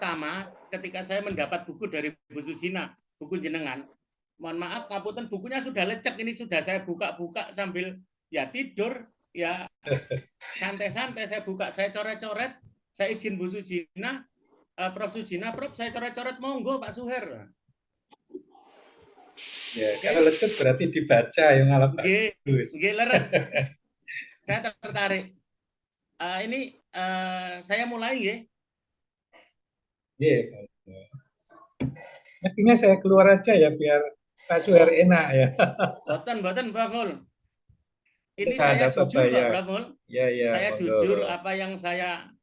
pertama ketika saya mendapat buku dari Bu Sujina, buku jenengan, mohon maaf ngapunten bukunya sudah lecek, ini sudah saya buka-buka sambil ya tidur, ya santai-santai saya buka, saya coret-coret, saya izin Bu Sujina, Prof Sujina, Prof saya coret-coret, monggo Pak Suher. Ya, kalau lecet berarti dibaca yang malah bagus. Leres. Saya tertarik. Ini saya mulai ya. Iya. Akhirnya saya keluar aja ya biar Pak Suher enak ya. Boten, Pak Mul. Ini Nah, saya apa-apa jujur kok, ya. Pak Mul. Ya, ya, Saya monggo. jujur apa yang saya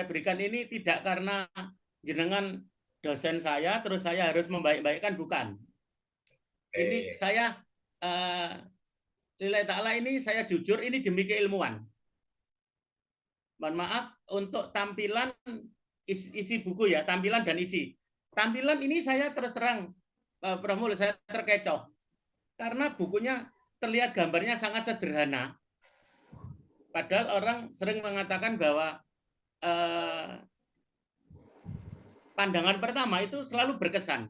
berikan ini tidak karena jenengan dosen saya, terus saya harus membaik-baikkan, bukan. Ini saya lillahi ta'ala, ini saya jujur, ini demi keilmuan. Mohon maaf untuk tampilan isi buku ya, tampilan dan isi. Tampilan ini saya terus terang, Prof Mul, saya terkecoh. Karena bukunya terlihat gambarnya sangat sederhana. Padahal orang sering mengatakan bahwa pandangan pertama itu selalu berkesan.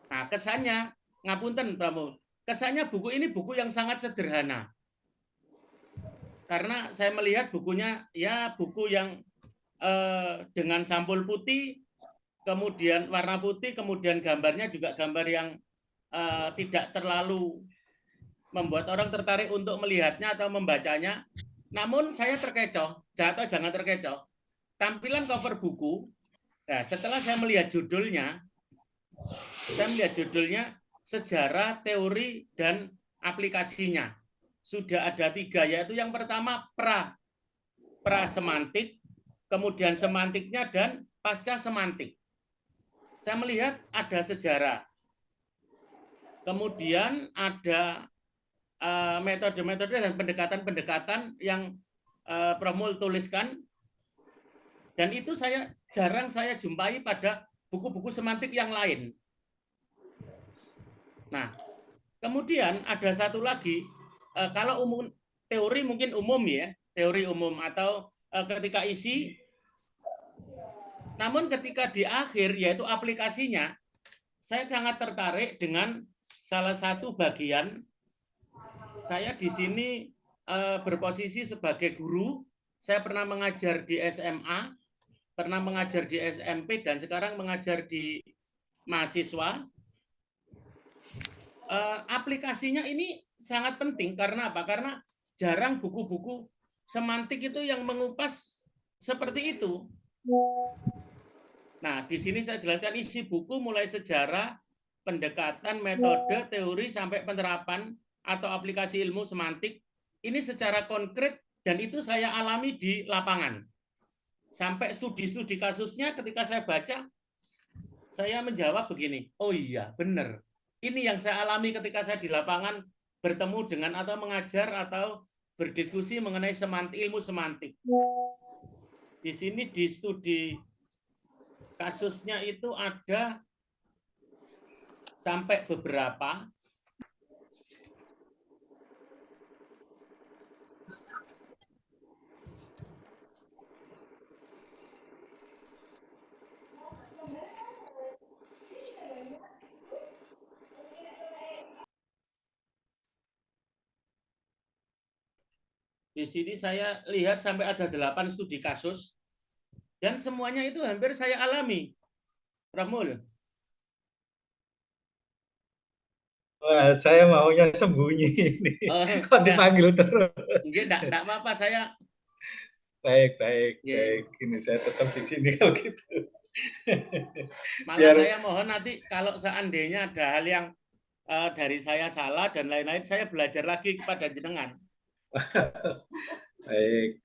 Nah, kesannya, ngapunten Pramu, kesannya buku ini buku yang sangat sederhana. Karena saya melihat bukunya, ya buku yang dengan sampul putih, kemudian warna putih, kemudian gambarnya juga gambar yang tidak terlalu membuat orang tertarik untuk melihatnya atau membacanya. Namun saya terkecoh, jangan terkecoh. Tampilan cover buku, nah, setelah saya melihat judulnya, sejarah, teori, dan aplikasinya. Sudah ada 3, yaitu yang pertama prasemantik, kemudian semantiknya, dan pasca semantik. Saya melihat ada sejarah. Kemudian ada metode-metode dan pendekatan-pendekatan yang Prof Mul tuliskan, dan itu jarang saya jumpai pada buku-buku semantik yang lain. Nah, kemudian ada satu lagi, kalau teori mungkin umum ya, teori umum atau ketika isi, namun ketika di akhir yaitu aplikasinya, saya sangat tertarik dengan salah satu bagian. Saya di sini berposisi sebagai guru. Saya pernah mengajar di SMA, pernah mengajar di SMP, dan sekarang mengajar di mahasiswa. Aplikasinya ini sangat penting karena apa? Karena jarang buku-buku semantik itu yang mengupas seperti itu. Nah, di sini saya jelaskan isi buku mulai sejarah, pendekatan, metode, teori, sampai penerapan atau aplikasi ilmu semantik. Ini secara konkret dan itu saya alami di lapangan. Sampai studi-studi kasusnya ketika saya baca, saya menjawab begini, oh iya, benar. Ini yang saya alami ketika saya di lapangan bertemu dengan atau mengajar atau berdiskusi mengenai semantik, ilmu semantik. Di sini di studi kasusnya itu ada sampai beberapa. Di sini saya lihat sampai ada 8 studi kasus, dan semuanya itu hampir saya alami, Prof Mul. Wah, saya maunya sembunyi ini. Kok dipanggil terus? Enggak apa-apa, saya. Baik. Ini saya tetap di sini kalau gitu. Malah saya mohon nanti kalau seandainya ada hal yang dari saya salah dan lain-lain, saya belajar lagi kepada jenengan. Baik.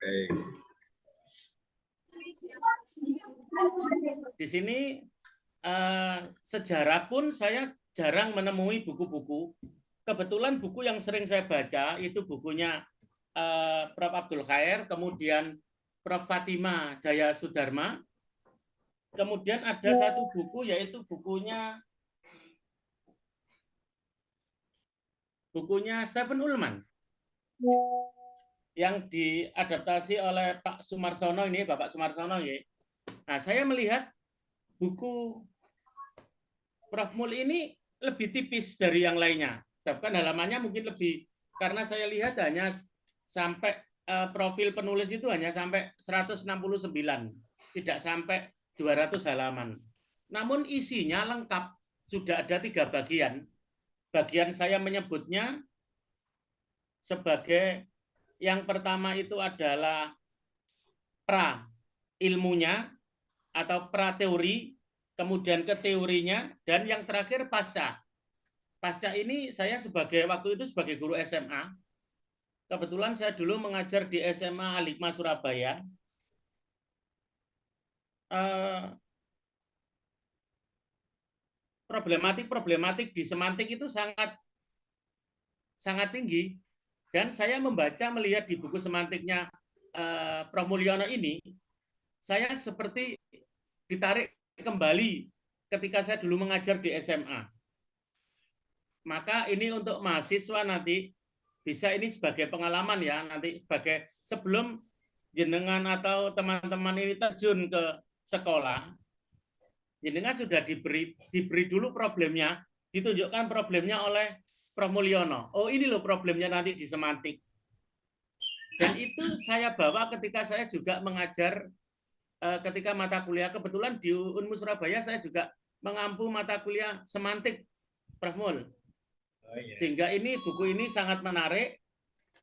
Di sini sejarah pun saya jarang menemui buku-buku. Kebetulan buku yang sering saya baca itu bukunya Prof Abdul Khair, kemudian Prof Fatima Jaya Sudarma. Kemudian ada satu buku yaitu bukunya Stephen Ullman yang diadaptasi oleh Pak Sumarsono, ini Bapak Sumarsono ya. Nah, saya melihat buku Prof. Mul ini lebih tipis dari yang lainnya. Bahkan halamannya mungkin lebih, karena saya lihat hanya sampai profil penulis itu hanya sampai 169, tidak sampai 200 halaman. Namun isinya lengkap, sudah ada 3 bagian. Bagian saya menyebutnya sebagai yang pertama itu adalah pra ilmunya atau pra teori, kemudian ke teorinya, dan yang terakhir pasca. Pasca ini saya sebagai waktu itu sebagai guru SMA. Kebetulan saya dulu mengajar di SMA Al-Hikmah Surabaya. Problematik-problematik di semantik itu sangat sangat tinggi, dan saya membaca melihat di buku semantiknya Prof. Mulyono ini, saya seperti ditarik kembali ketika saya dulu mengajar di SMA. Maka ini untuk mahasiswa nanti bisa ini sebagai pengalaman ya, nanti sebagai sebelum jenengan atau teman-teman ini terjun ke sekolah, jenengan sudah diberi dulu problemnya, ditunjukkan problemnya oleh Prof. Mulyono. Oh, ini loh problemnya nanti di semantik. Dan itu saya bawa ketika saya juga mengajar ketika mata kuliah, kebetulan di Unmu Surabaya saya juga mengampu mata kuliah semantik, Prof. Mul. Oh, iya. Sehingga ini buku ini sangat menarik.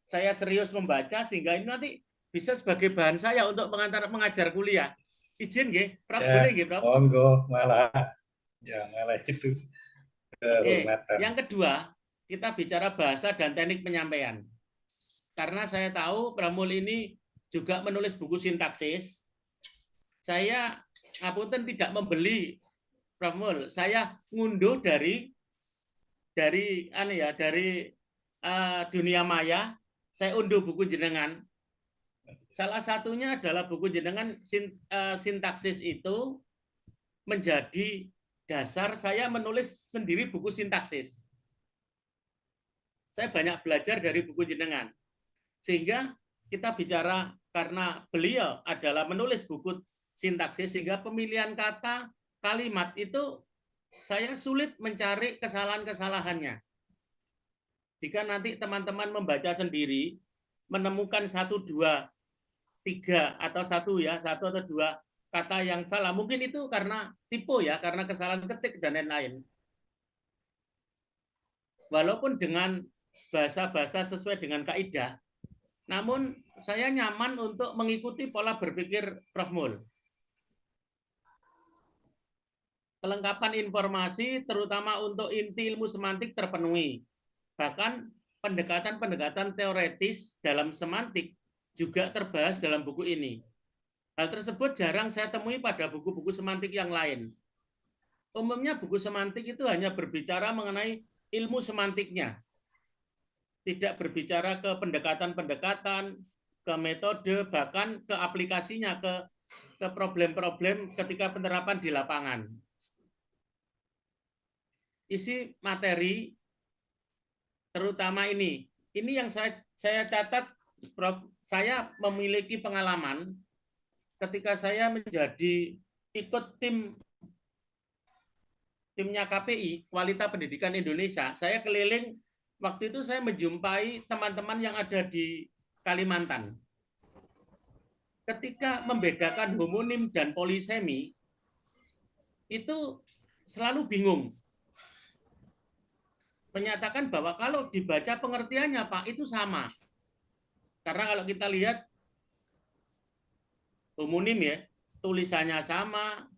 Saya serius membaca sehingga ini nanti bisa sebagai bahan saya untuk mengajar kuliah. Izin nggih, Prof. Ya, Boleh nggih, Prof? monggo, malah itu Oke, kehormatan. yang kedua, kita bicara bahasa dan teknik penyampaian. Karena saya tahu Pramul ini juga menulis buku sintaksis. Saya ngapunten tidak membeli Pramul, saya ngunduh dari dunia maya, saya unduh buku jenengan. Salah satunya adalah buku jenengan sintaksis itu menjadi dasar saya menulis sendiri buku sintaksis. Saya banyak belajar dari buku jenengan. Sehingga kita bicara karena beliau adalah menulis buku sintaksis, sehingga pemilihan kata, kalimat itu saya sulit mencari kesalahan-kesalahannya. Jika nanti teman-teman membaca sendiri, menemukan 1, 2, 3 atau satu atau 2 kata yang salah, mungkin itu karena tipe ya, karena kesalahan ketik dan lain-lain. Walaupun dengan bahasa-bahasa sesuai dengan kaidah, namun saya nyaman untuk mengikuti pola berpikir Prof. Mul. Kelengkapan informasi terutama untuk inti ilmu semantik terpenuhi. Bahkan pendekatan-pendekatan teoretis dalam semantik juga terbahas dalam buku ini. Hal tersebut jarang saya temui pada buku-buku semantik yang lain. Umumnya buku semantik itu hanya berbicara mengenai ilmu semantiknya, tidak berbicara ke pendekatan-pendekatan, ke metode, bahkan ke aplikasinya, ke problem-problem ketika penerapan di lapangan. Isi materi terutama ini yang saya catat, Prof. Saya memiliki pengalaman ketika saya menjadi ikut timnya KPI, Kualitas Pendidikan Indonesia. Saya keliling, waktu itu saya menjumpai teman-teman yang ada di Kalimantan. Ketika membedakan homonim dan polisemi, itu selalu bingung. Menyatakan bahwa kalau dibaca pengertiannya, Pak, itu sama. Karena kalau kita lihat homonim ya, tulisannya sama,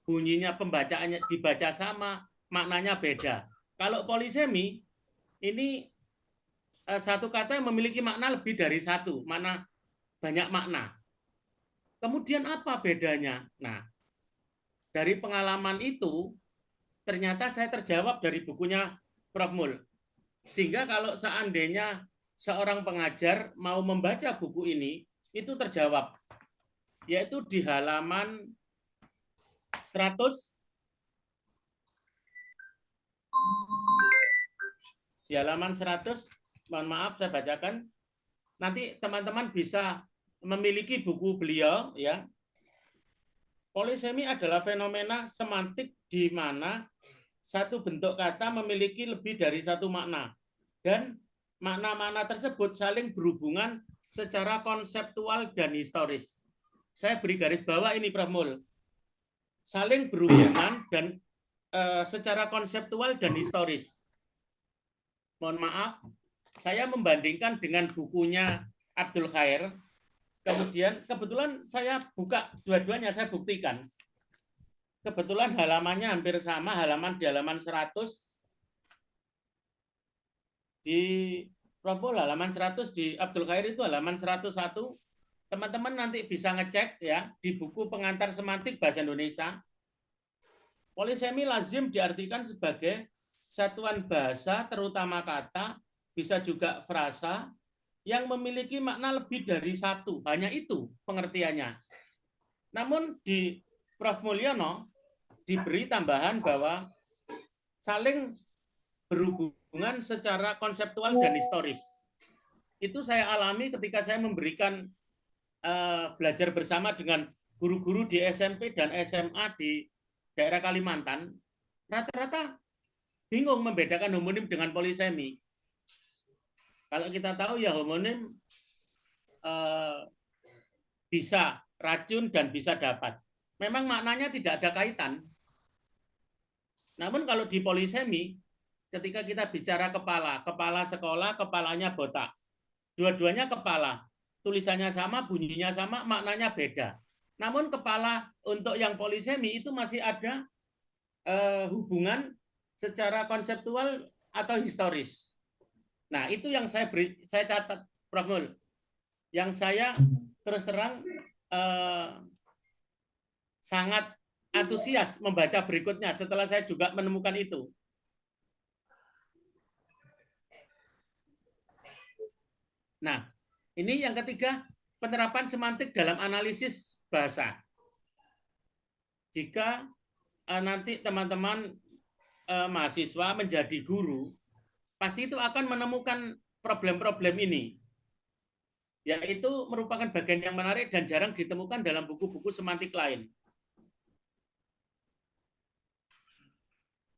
bunyinya pembacaannya dibaca sama, maknanya beda. Kalau polisemi, ini satu kata yang memiliki makna lebih dari satu, banyak makna. Kemudian apa bedanya? Nah, dari pengalaman itu, ternyata saya terjawab dari bukunya Prof. Mul. Sehingga kalau seandainya seorang pengajar mau membaca buku ini, itu terjawab. Yaitu di halaman 100, di halaman 100, mohon maaf saya bacakan. Nanti teman-teman bisa memiliki buku beliau ya. Polisemi adalah fenomena semantik di mana satu bentuk kata memiliki lebih dari satu makna. Dan makna-makna tersebut saling berhubungan secara konseptual dan historis. Saya beri garis bawah ini, Prof. Mul. Saling berhubungan dan secara konseptual dan historis. Mohon maaf, saya membandingkan dengan bukunya Abdul Khair. Kemudian kebetulan saya buka dua-duanya, saya buktikan. Kebetulan halamannya hampir sama, di halaman 100 di Prompol halaman 100, di Abdul Khair itu halaman 101. Teman-teman nanti bisa ngecek ya di buku Pengantar Semantik Bahasa Indonesia. Polisemi lazim diartikan sebagai satuan bahasa terutama kata, bisa juga frasa yang memiliki makna lebih dari satu. Hanya itu pengertiannya. Namun di Prof. Mulyono diberi tambahan bahwa saling berhubungan secara konseptual dan historis. Itu saya alami ketika saya memberikan belajar bersama dengan guru-guru di SMP dan SMA di daerah Kalimantan. Rata-rata bingung membedakan homonim dengan polisemi. Kalau kita tahu ya homonim bisa racun dan bisa dapat. Memang maknanya tidak ada kaitan. Namun kalau di polisemi, ketika kita bicara kepala sekolah, kepalanya botak. Dua-duanya kepala. Tulisannya sama, bunyinya sama, maknanya beda. Namun kepala untuk yang polisemi itu masih ada hubungan secara konseptual atau historis. Nah, itu yang saya catat, Prof. Mul. Yang saya terus terang sangat antusias membaca berikutnya setelah saya juga menemukan itu. Nah, ini yang ketiga, penerapan semantik dalam analisis bahasa. Jika nanti teman-teman mahasiswa menjadi guru, pasti itu akan menemukan problem-problem ini. Yaitu merupakan bagian yang menarik dan jarang ditemukan dalam buku-buku semantik lain.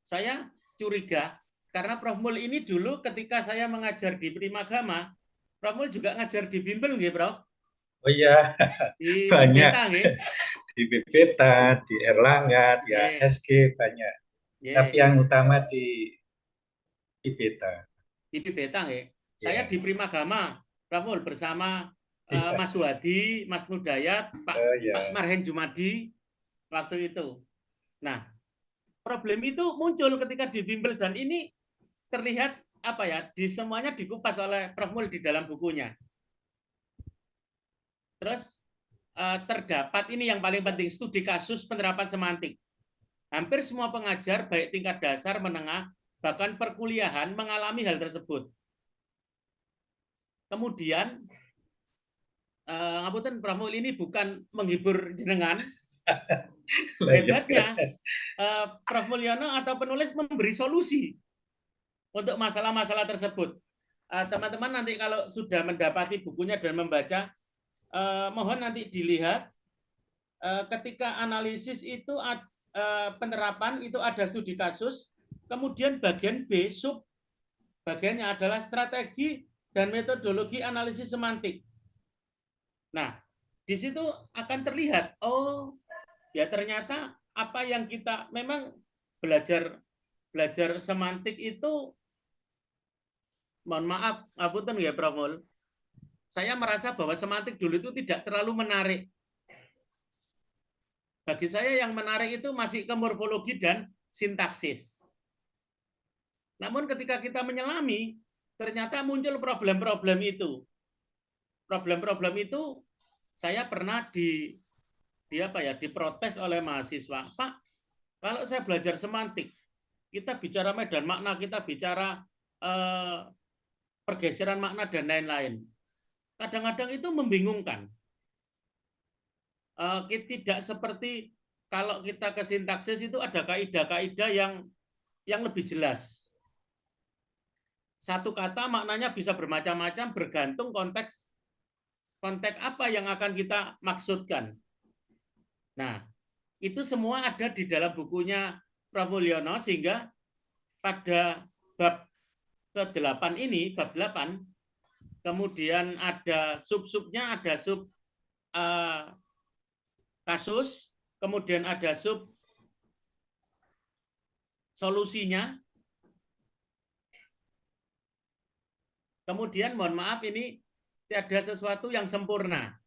Saya curiga karena Prof. Mul ini dulu ketika saya mengajar di Primagama, Prof. Mul juga ngajar di Bimbel nggih, Prof? Oh iya, Di banyak. Beta nggih. Di Beta, di Erlangga, di ASG banyak. Tapi yang utama di Beta. Di Beta nggih. Saya di Primagama, Prof. Mul bersama Mas Wadi, Mas Mudayat, Pak Marhen Jumadi waktu itu. Nah, problem itu muncul ketika di bimbel dan ini terlihat apa ya, di semuanya dikupas oleh Prof. Mul di dalam bukunya. Terus terdapat ini yang paling penting, studi kasus penerapan semantik. Hampir semua pengajar baik tingkat dasar, menengah, bahkan perkuliahan mengalami hal tersebut. Kemudian ngapunten Prof. Mul ini bukan menghibur jenengan. Hebatnya Prof. Mulyono atau penulis memberi solusi untuk masalah-masalah tersebut. Teman-teman nanti kalau sudah mendapati bukunya dan membaca, mohon nanti dilihat ketika analisis itu penerapan itu ada studi kasus, kemudian bagian B sub bagiannya adalah strategi dan metodologi analisis semantik. Nah, di situ akan terlihat, oh ya ternyata apa yang kita memang belajar semantik itu, mohon maaf, ngapunten ya Prof. Mul, saya merasa bahwa semantik dulu itu tidak terlalu menarik. Bagi saya yang menarik itu masih ke morfologi dan sintaksis. Namun ketika kita menyelami, ternyata muncul problem-problem itu. Problem-problem itu saya pernah diprotes oleh mahasiswa. Pak, kalau saya belajar semantik, kita bicara medan makna, kita bicara pergeseran makna dan lain-lain. Kadang-kadang itu membingungkan. Tidak seperti kalau kita ke sintaksis itu ada kaidah-kaidah yang lebih jelas. Satu kata maknanya bisa bermacam-macam bergantung konteks apa yang akan kita maksudkan. Nah, itu semua ada di dalam bukunya Prof. Mulyono, sehingga pada bab ke-8 ini, bab 8, kemudian ada sub-subnya, ada sub kasus, kemudian ada sub solusinya, kemudian mohon maaf ini tiada sesuatu yang sempurna.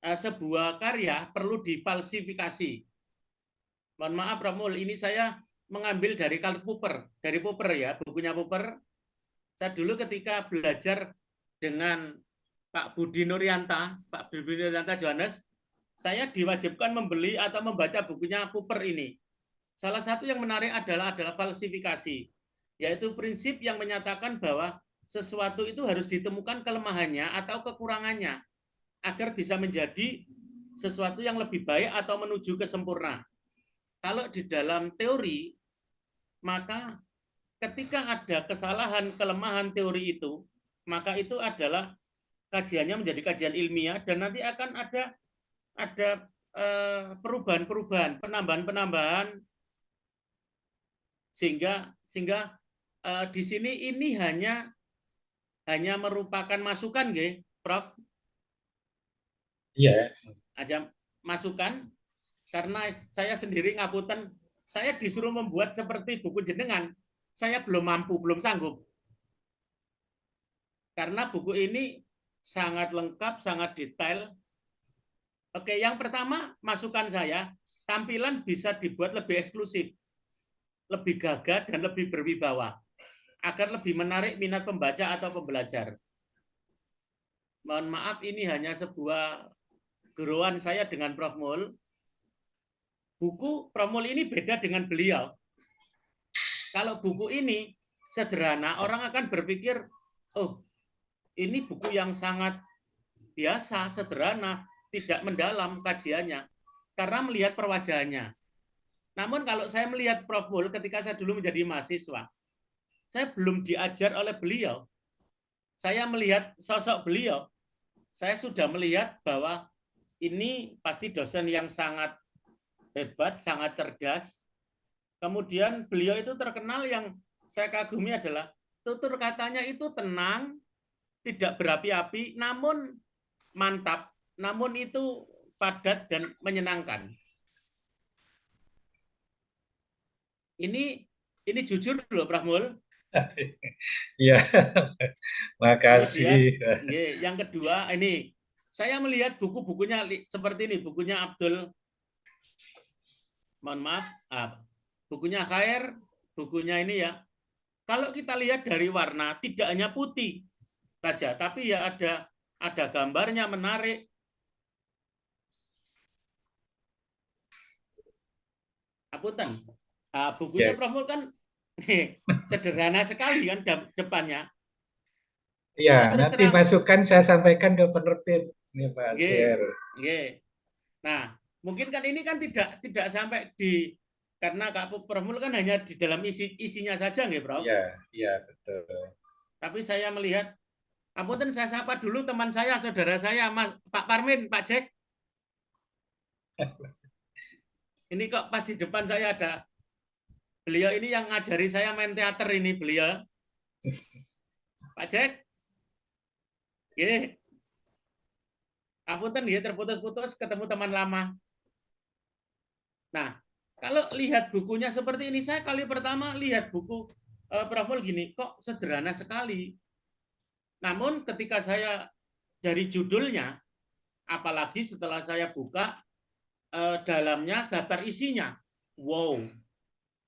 Sebuah karya perlu difalsifikasi. Mohon maaf Prof. Mul, ini saya mengambil dari Karl Popper, dari Popper ya, bukunya Popper. Saya dulu ketika belajar dengan Pak Budi Nuryanta, Pak Budi Nuryanta Johannes, saya diwajibkan membeli atau membaca bukunya Popper ini. Salah satu yang menarik adalah falsifikasi, yaitu prinsip yang menyatakan bahwa sesuatu itu harus ditemukan kelemahannya atau kekurangannya agar bisa menjadi sesuatu yang lebih baik atau menuju ke sempurna. Kalau di dalam teori, maka ketika ada kesalahan, kelemahan teori itu, maka itu adalah kajiannya menjadi kajian ilmiah dan nanti akan ada perubahan-perubahan, penambahan-penambahan, sehingga di sini ini hanya merupakan masukan, nggih, Prof. Iya. Ada masukan karena saya sendiri ngapunten, saya disuruh membuat seperti buku jenengan, saya belum mampu, belum sanggup. Karena buku ini sangat lengkap, sangat detail. Oke, yang pertama masukan saya, tampilan bisa dibuat lebih eksklusif, lebih gagah dan lebih berwibawa, agar lebih menarik minat pembaca atau pembelajar. Mohon maaf, ini hanya sebuah geruan saya dengan Prof. Mul. Buku Prof. Mul ini beda dengan beliau. Kalau buku ini sederhana, orang akan berpikir, oh, ini buku yang sangat biasa, sederhana, tidak mendalam kajiannya, karena melihat perwajahannya. Namun kalau saya melihat Prof. Mul ketika saya dulu menjadi mahasiswa, saya belum diajar oleh beliau. Saya melihat sosok beliau, saya sudah melihat bahwa ini pasti dosen yang sangat hebat, sangat cerdas. Kemudian beliau itu terkenal, yang saya kagumi adalah tutur katanya itu tenang, tidak berapi-api, namun mantap, namun itu padat dan menyenangkan. Ini jujur loh, Prof. Mul. Iya, makasih. Kemudian, yang kedua, ini saya melihat buku-bukunya seperti ini, bukunya Abdul, mohon maaf, bukunya Khair, bukunya ini ya. Kalau kita lihat dari warna, tidak hanya putih saja, tapi ya ada gambarnya menarik. Apunten, bukunya Prof. Mul kan sederhana sekali kan depannya. Iya, Terus nanti terang, masukan saya sampaikan ke penerbit. Ini Pak Suher. Nah, mungkin kan ini kan tidak sampai di, karena Kak Prof. Mul kan hanya di dalam isinya saja, nggih, Prof. Iya, iya betul. Tapi saya melihat, apunten saya sapa dulu teman saya, saudara saya, Mas Pak Parmin, Pak Jack. Ini kok pas di depan saya ada beliau ini yang ngajari saya main teater ini, beliau. Pak Jack. Nggih. Apunten nggih, terputus-putus ketemu teman lama. Nah, kalau lihat bukunya seperti ini, saya kali pertama lihat buku Prof. Mul gini, kok sederhana sekali. Namun ketika saya dari judulnya, apalagi setelah saya buka dalamnya, daftar isinya, wow,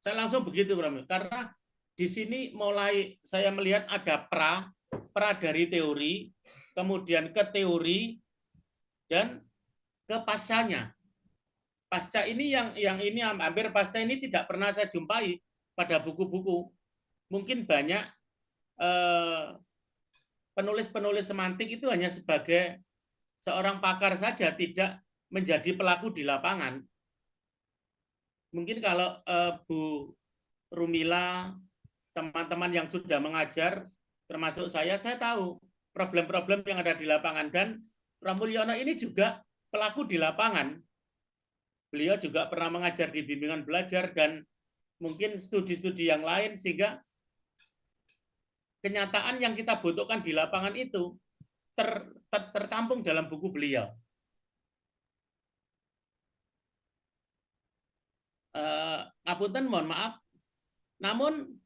saya langsung begitu, Prof. Mul. Karena di sini mulai saya melihat ada pra dari teori, kemudian ke teori, dan ke pascanya. Pasca ini yang ini hampir pasca ini tidak pernah saya jumpai pada buku-buku. Mungkin banyak penulis-penulis semantik itu hanya sebagai seorang pakar saja, tidak menjadi pelaku di lapangan. Mungkin kalau Bu Rumila, teman-teman yang sudah mengajar, termasuk saya tahu problem-problem yang ada di lapangan. Dan Prof. Mulyono ini juga pelaku di lapangan. beliau juga pernah mengajar di bimbingan belajar dan mungkin studi-studi yang lain, sehingga kenyataan yang kita butuhkan di lapangan itu tertampung dalam buku beliau. Ngapunten, mohon maaf. Namun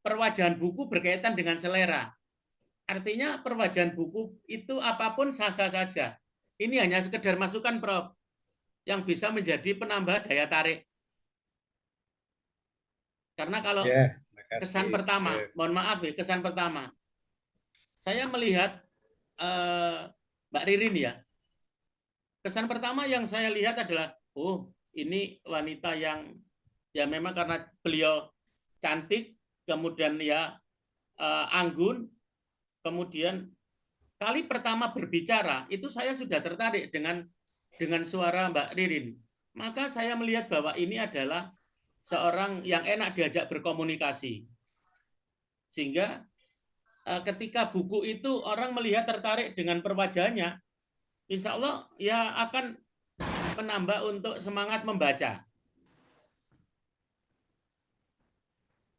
perwajahan buku berkaitan dengan selera. Artinya perwajahan buku itu apapun sah-sah saja. Ini hanya sekedar masukan, Prof, yang bisa menjadi penambah daya tarik. Karena kalau kesan pertama, mohon maaf ya, kesan pertama, saya melihat Mbak Ririn ya. Kesan pertama yang saya lihat adalah, oh ini wanita yang ya memang karena beliau cantik, kemudian ya anggun, kemudian kali pertama berbicara itu saya sudah tertarik dengan suara Mbak Ririn. Maka saya melihat bahwa ini adalah seorang yang enak diajak berkomunikasi. Sehingga ketika buku itu orang melihat tertarik dengan perwajahannya, insya Allah ya akan menambah untuk semangat membaca.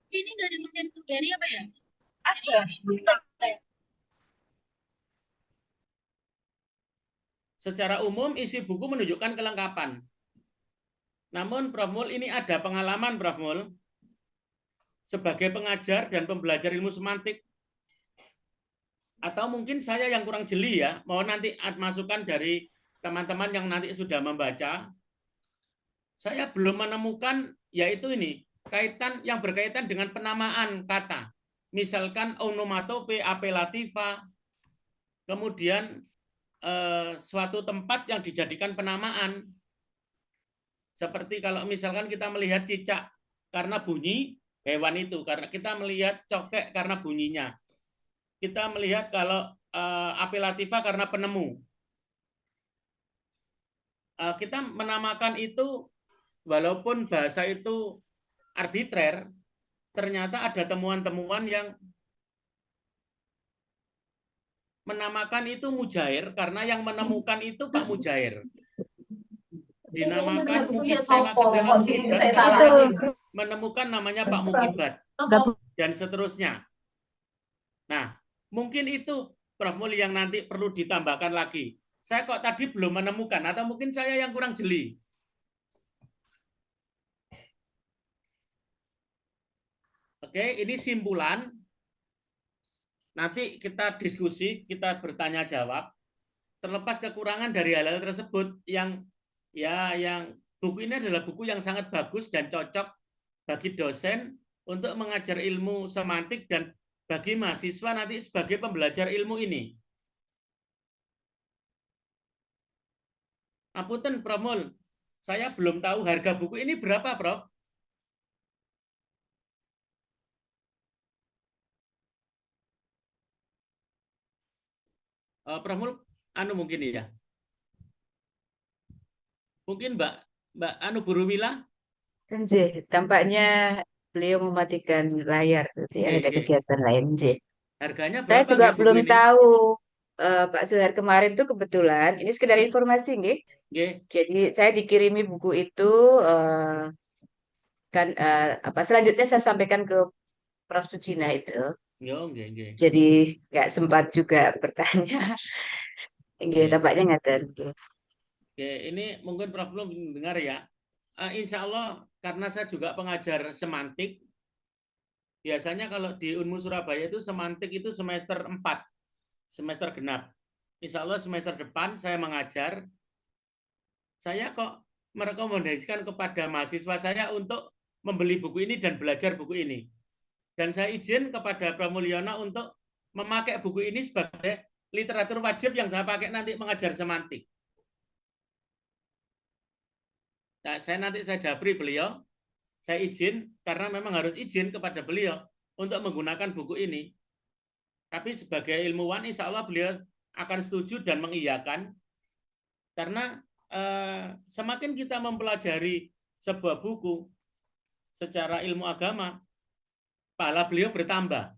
Ini nggak ada mesin dari apa ya? Ada. Secara umum isi buku menunjukkan kelengkapan. Namun Prof Mul ini ada pengalaman Prof Mul sebagai pengajar dan pembelajar ilmu semantik. Atau mungkin saya yang kurang jeli ya, mau nanti masukan dari teman-teman yang nanti sudah membaca. Saya belum menemukan yaitu ini, kaitan yang berkaitan dengan penamaan kata. Misalkan onomatope, apelativa, kemudian suatu tempat yang dijadikan penamaan. Seperti kalau misalkan kita melihat cicak karena bunyi hewan itu, karena kita melihat cokek karena bunyinya. Kita melihat kalau apelativa karena penemu. Kita menamakan itu walaupun bahasa itu arbitrer, ternyata ada temuan-temuan yang menamakan itu Mujair karena yang menemukan itu Pak Mujair. Dinamakan Mukibtela Kedalam Mukibat karena menemukan namanya Pak Mukibat dan seterusnya. Nah, mungkin itu Prof Mul yang nanti perlu ditambahkan lagi. Saya kok tadi belum menemukan atau mungkin saya yang kurang jeli. Oke, ini simpulan. Nanti kita diskusi, kita bertanya jawab. Terlepas kekurangan dari hal-hal tersebut yang buku ini adalah buku yang sangat bagus dan cocok bagi dosen untuk mengajar ilmu semantik dan bagi mahasiswa nanti sebagai pembelajar ilmu ini. Apunten Prof Mul, saya belum tahu harga buku ini berapa, Prof? Prof Mul, mungkin ya. Mungkin Mbak Burumila? Tampaknya beliau mematikan layar, ada kegiatan lain. Harganya berapa? Saya juga belum tahu, Pak Suher, kemarin tuh kebetulan, ini sekedar informasi, nggih. Jadi saya dikirimi buku itu, selanjutnya saya sampaikan ke Prof Sucina itu. Jadi nggak sempat juga bertanya. Tampaknya ngaten. Oke, ini mungkin Prof belum dengar ya. Insya Allah karena saya juga pengajar semantik. Biasanya kalau di Unmu Surabaya itu semantik itu semester 4, semester genap. Insya Allah semester depan saya mengajar. Saya kok merekomendasikan kepada mahasiswa saya untuk membeli buku ini dan belajar buku ini. Dan saya izin kepada Prof Mulyono untuk memakai buku ini sebagai literatur wajib yang saya pakai nanti mengajar semantik. Nah, saya japri beliau, saya izin karena memang harus izin kepada beliau untuk menggunakan buku ini. Tapi sebagai ilmuwan, insya Allah beliau akan setuju dan mengiyakan karena semakin kita mempelajari sebuah buku secara ilmu agama, pahala beliau bertambah.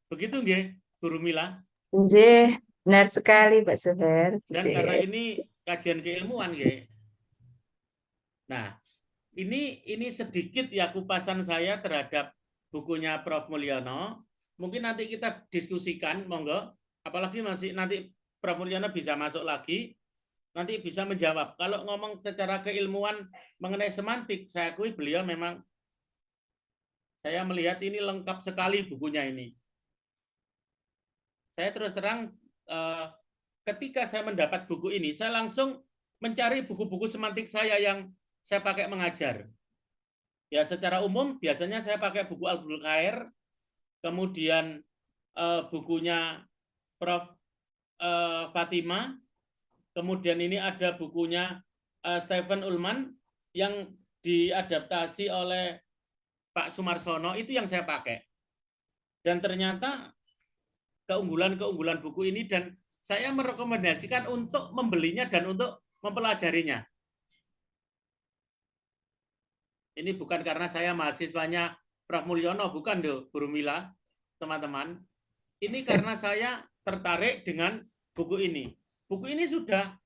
Begitu nggih, Guru Mila? Nggih, benar sekali Pak Suher. Dan karena ini kajian keilmuan nggih. Nah, ini sedikit ya kupasan saya terhadap bukunya Prof. Mulyono. Mungkin nanti kita diskusikan, monggo. Apalagi masih nanti Prof. Mulyono bisa masuk lagi, nanti bisa menjawab. Kalau ngomong secara keilmuan mengenai semantik, saya akui beliau memang, saya melihat ini lengkap sekali bukunya ini. Saya terus terang, ketika saya mendapat buku ini, saya langsung mencari buku-buku semantik saya yang saya pakai mengajar. Ya, secara umum biasanya saya pakai buku Abdul Khair, kemudian bukunya Prof. Fatima, kemudian ini ada bukunya Stephen Ullman yang diadaptasi oleh Pak Sumarsono, itu yang saya pakai. Dan ternyata keunggulan-keunggulan buku ini, dan saya merekomendasikan untuk membelinya dan untuk mempelajarinya. Ini bukan karena saya mahasiswanya Prof. Mulyono, bukan loh, Bu Rumila, teman-teman. Ini karena saya tertarik dengan buku ini. Buku ini sudah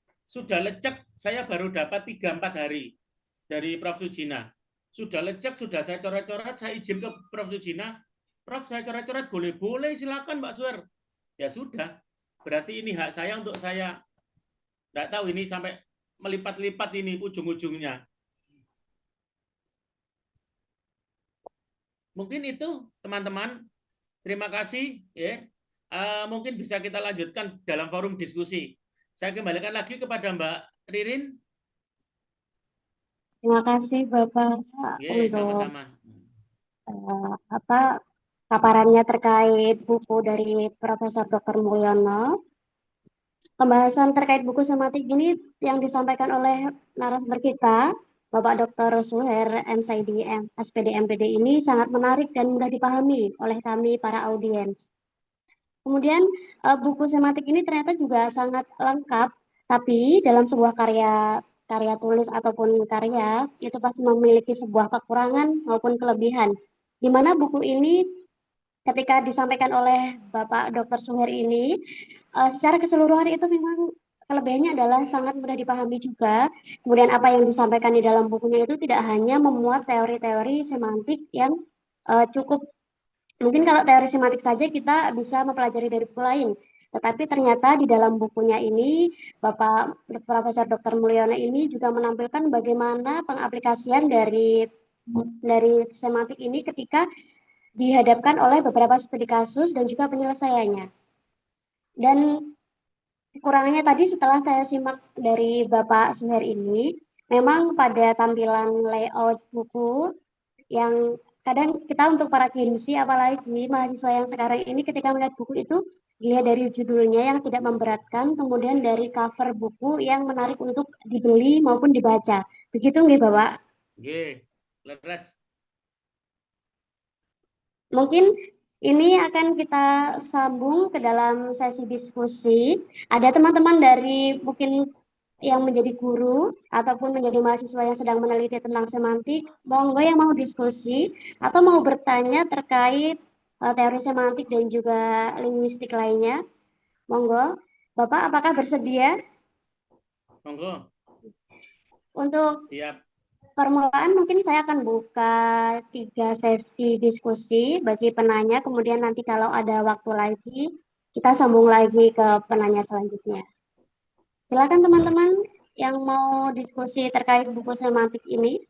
lecek, saya baru dapat 3-4 hari dari Prof. Sujina. Sudah lecek, sudah saya coret-coret, saya izin ke Prof. Sujina, Prof, saya coret-coret, boleh, silakan Mbak Suher. Ya sudah, berarti ini hak saya untuk saya. Nggak tahu ini sampai melipat-lipat ini ujung-ujungnya. Mungkin itu teman-teman. Terima kasih. Ya. Mungkin bisa kita lanjutkan dalam forum diskusi. Saya kembalikan lagi kepada Mbak Ririn. Terima kasih Bapak untuk sama-sama. paparannya terkait buku dari Profesor Dr. Mulyono. Pembahasan terkait buku semantik ini yang disampaikan oleh narasumber kita, Bapak Dr. Suher, MSID, SPD, MPD ini sangat menarik dan mudah dipahami oleh kami para audiens. Kemudian buku semantik ini ternyata juga sangat lengkap, tapi dalam sebuah karya tulis ataupun karya itu pasti memiliki sebuah kekurangan maupun kelebihan. Di mana buku ini ketika disampaikan oleh Bapak Dr. Suher ini, secara keseluruhan itu memang kelebihannya adalah sangat mudah dipahami juga. Kemudian apa yang disampaikan di dalam bukunya itu tidak hanya memuat teori-teori semantik yang cukup, mungkin kalau teori semantik saja kita bisa mempelajari dari buku lain. Tetapi ternyata di dalam bukunya ini, Bapak Profesor Dr. Mulyono ini juga menampilkan bagaimana pengaplikasian dari semantik ini ketika dihadapkan oleh beberapa studi kasus dan juga penyelesaiannya. Dan kekurangannya tadi setelah saya simak dari Bapak Suher ini, memang pada tampilan layout buku yang kadang kita untuk para kinsi, apalagi mahasiswa yang sekarang ini ketika melihat buku itu, dilihat dari judulnya yang tidak memberatkan, kemudian dari cover buku yang menarik untuk dibeli maupun dibaca. Begitu nggih Bapak? Nggih, leres. Mungkin ini akan kita sambung ke dalam sesi diskusi. Ada teman-teman dari mungkin yang menjadi guru ataupun menjadi mahasiswa yang sedang meneliti tentang semantik, monggo yang mau diskusi atau mau bertanya terkait teori semantik dan juga linguistik lainnya. Monggo. Bapak apakah bersedia? Monggo. Untuk siap. Permulaan mungkin saya akan buka 3 sesi diskusi bagi penanya, kemudian nanti kalau ada waktu lagi, kita sambung lagi ke penanya selanjutnya. Silakan teman-teman yang mau diskusi terkait buku semantik ini.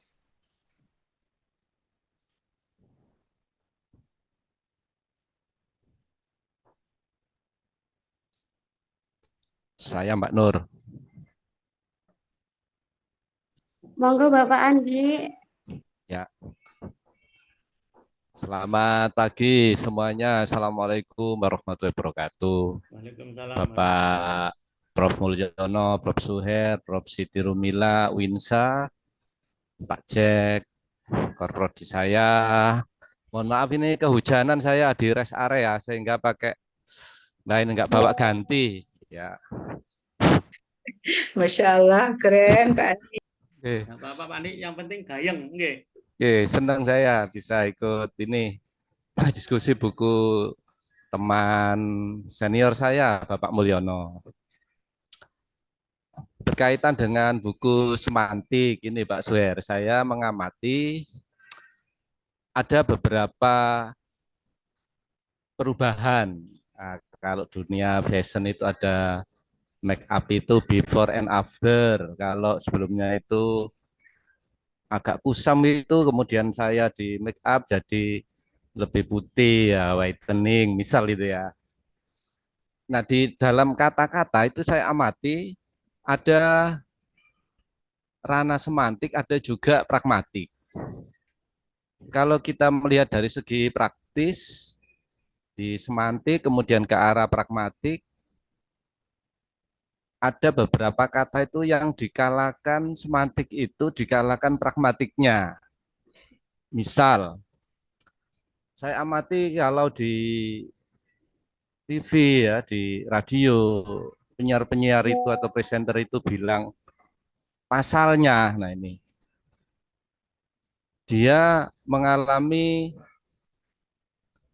Saya Mbak Nur. Monggo Bapak Andi. Ya. Selamat pagi semuanya. Assalamualaikum warahmatullahi wabarakatuh. Waalaikumsalam. Bapak Prof. Mulyono, Prof. Suher, Prof. Siti Rumila, Winsa, Pak Jack, korodi saya. Mohon maaf ini kehujanan, saya di rest area sehingga pakai lain nggak bawa ganti. Ya. Masya Allah, keren Pak Andi. Nggak apa-apa Pak Andi, yang penting gayeng. Senang saya bisa ikut ini diskusi buku teman senior saya, Bapak Mulyono. berkaitan dengan buku semantik ini Pak Suher, saya mengamati ada beberapa perubahan. Nah, kalau dunia fashion itu ada make up itu before and after. Kalau sebelumnya itu agak kusam itu, kemudian saya di make up jadi lebih putih ya, whitening misal itu ya. Nah, di dalam kata-kata itu saya amati ada ranah semantik, ada juga pragmatik. Kalau kita melihat dari segi praktis, di semantik kemudian ke arah pragmatik, ada beberapa kata itu yang dikalahkan semantik itu dikalahkan pragmatiknya. Misal, saya amati kalau di TV ya, di radio, penyiar-penyiar itu atau presenter itu bilang pasalnya, nah ini, dia mengalami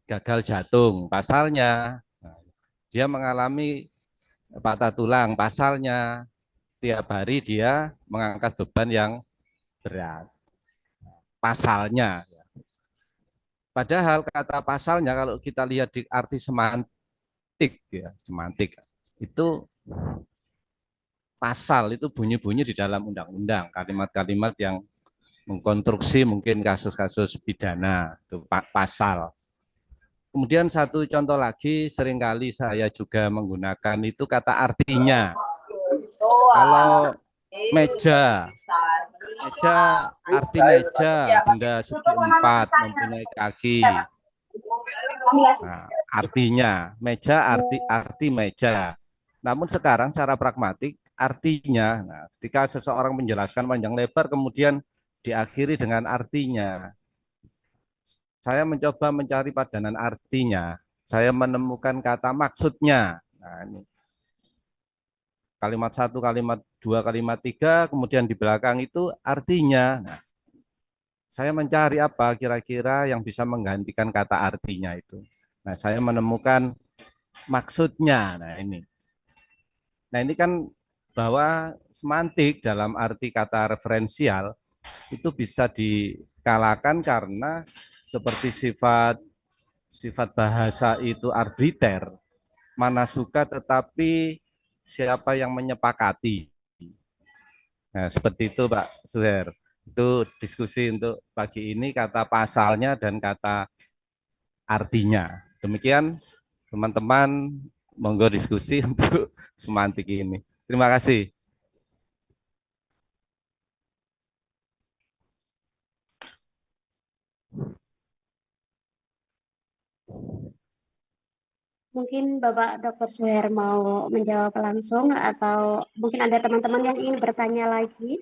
gagal jantung, pasalnya, dia mengalami patah tulang, pasalnya, tiap hari dia mengangkat beban yang berat, pasalnya. Padahal kata pasalnya kalau kita lihat di arti semantik, ya, semantik itu pasal itu bunyi-bunyi di dalam undang-undang, kalimat-kalimat yang mengkonstruksi mungkin kasus-kasus pidana, itu pasal. Kemudian satu contoh lagi, seringkali saya juga menggunakan itu kata artinya. Kalau meja, arti meja, benda segi empat, mempunyai kaki. Nah, artinya, meja arti meja. Namun sekarang secara pragmatik, artinya, nah, ketika seseorang menjelaskan panjang lebar, kemudian diakhiri dengan artinya. Saya mencoba mencari padanan artinya. Saya menemukan kata maksudnya. Nah, ini. Kalimat 1, kalimat 2, kalimat 3, kemudian di belakang itu artinya. Nah, saya mencari apa kira-kira yang bisa menggantikan kata artinya itu. Nah, saya menemukan maksudnya. Nah, ini kan bahwa semantik dalam arti kata referensial itu bisa dikalahkan karena seperti sifat bahasa itu arbiter, mana suka tetapi siapa yang menyepakati. Nah, seperti itu Pak Suher. Itu diskusi untuk pagi ini, kata pasalnya dan kata artinya. Demikian teman-teman, monggo diskusi untuk semantik ini. Terima kasih. Mungkin Bapak Dr. Suher mau menjawab langsung atau mungkin ada teman-teman yang ingin bertanya lagi.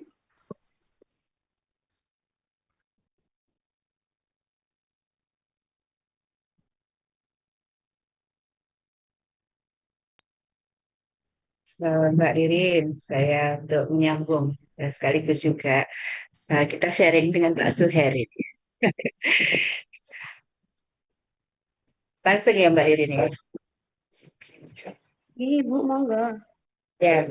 Mbak Ririn, saya untuk menyambung dan sekaligus juga kita sharing dengan Pak Suher ini. Langsung ya Mbak Ririn ya. Ibu, monggo. Ya,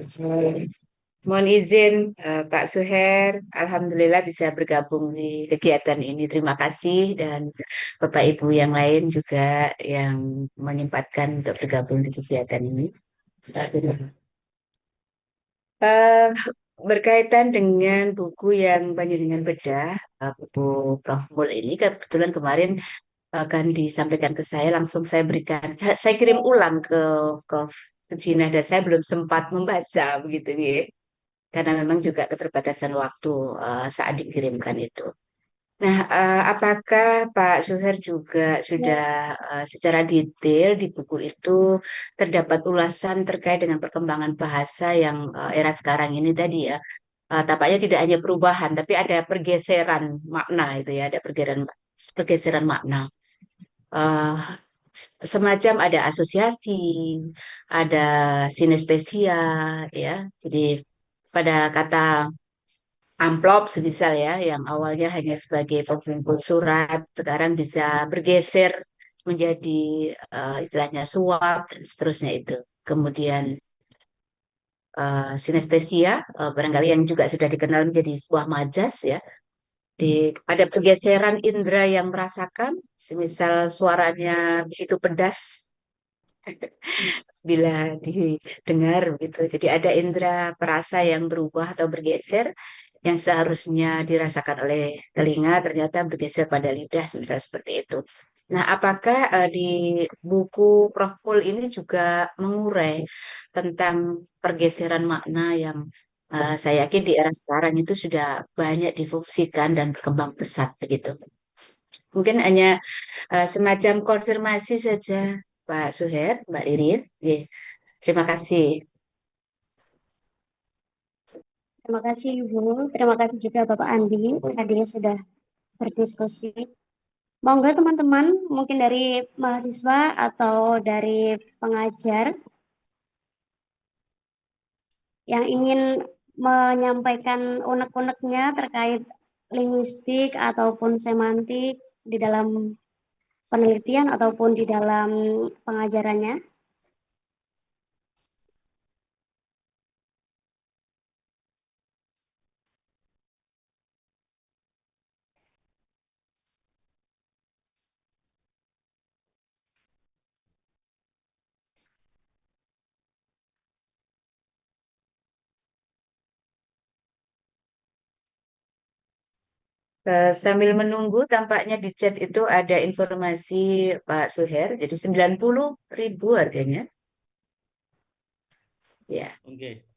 mohon izin Pak Suher, Alhamdulillah bisa bergabung di kegiatan ini. Terima kasih dan Bapak Ibu yang lain juga yang menyempatkan untuk bergabung di kegiatan ini. Berkaitan dengan buku yang Panjenengan bedah, buku Prof. Mul ini kebetulan kemarin akan disampaikan ke saya, langsung saya berikan, saya kirim ulang ke Prof. Gina dan saya belum sempat membaca begitu ya, karena memang juga keterbatasan waktu saat dikirimkan itu. Nah, apakah Pak Suher juga sudah secara detail di buku itu terdapat ulasan terkait dengan perkembangan bahasa yang era sekarang ini tadi ya? Tampaknya tidak hanya perubahan, tapi ada pergeseran makna itu ya, ada pergeseran makna. Uh, Semacam ada asosiasi, ada sinestesia, ya. Jadi pada kata amplop semisal ya, yang awalnya hanya sebagai pembungkus surat, sekarang bisa bergeser menjadi istilahnya suap dan seterusnya itu. Kemudian sinestesia, barangkali yang juga sudah dikenal menjadi sebuah majas ya. Ada pergeseran indera yang merasakan, semisal suaranya begitu pedas bila didengar gitu. Jadi ada indera perasa yang berubah atau bergeser yang seharusnya dirasakan oleh telinga ternyata bergeser pada lidah, misal seperti itu. Nah, apakah di buku Prof. Pul ini juga mengurai tentang pergeseran makna yang saya yakin di era sekarang itu sudah banyak difungsikan dan berkembang pesat begitu. Mungkin hanya semacam konfirmasi saja, Pak Suher, Mbak Irin. Terima kasih. Terima kasih Ibu, terima kasih juga Bapak Andi, tadi sudah berdiskusi. Monggo teman-teman, mungkin dari mahasiswa atau dari pengajar yang ingin menyampaikan unek-uneknya terkait linguistik ataupun semantik di dalam penelitian ataupun di dalam pengajarannya. Sambil menunggu, tampaknya di chat itu ada informasi Pak Suher, jadi 90.000 harganya. Ya. Oke.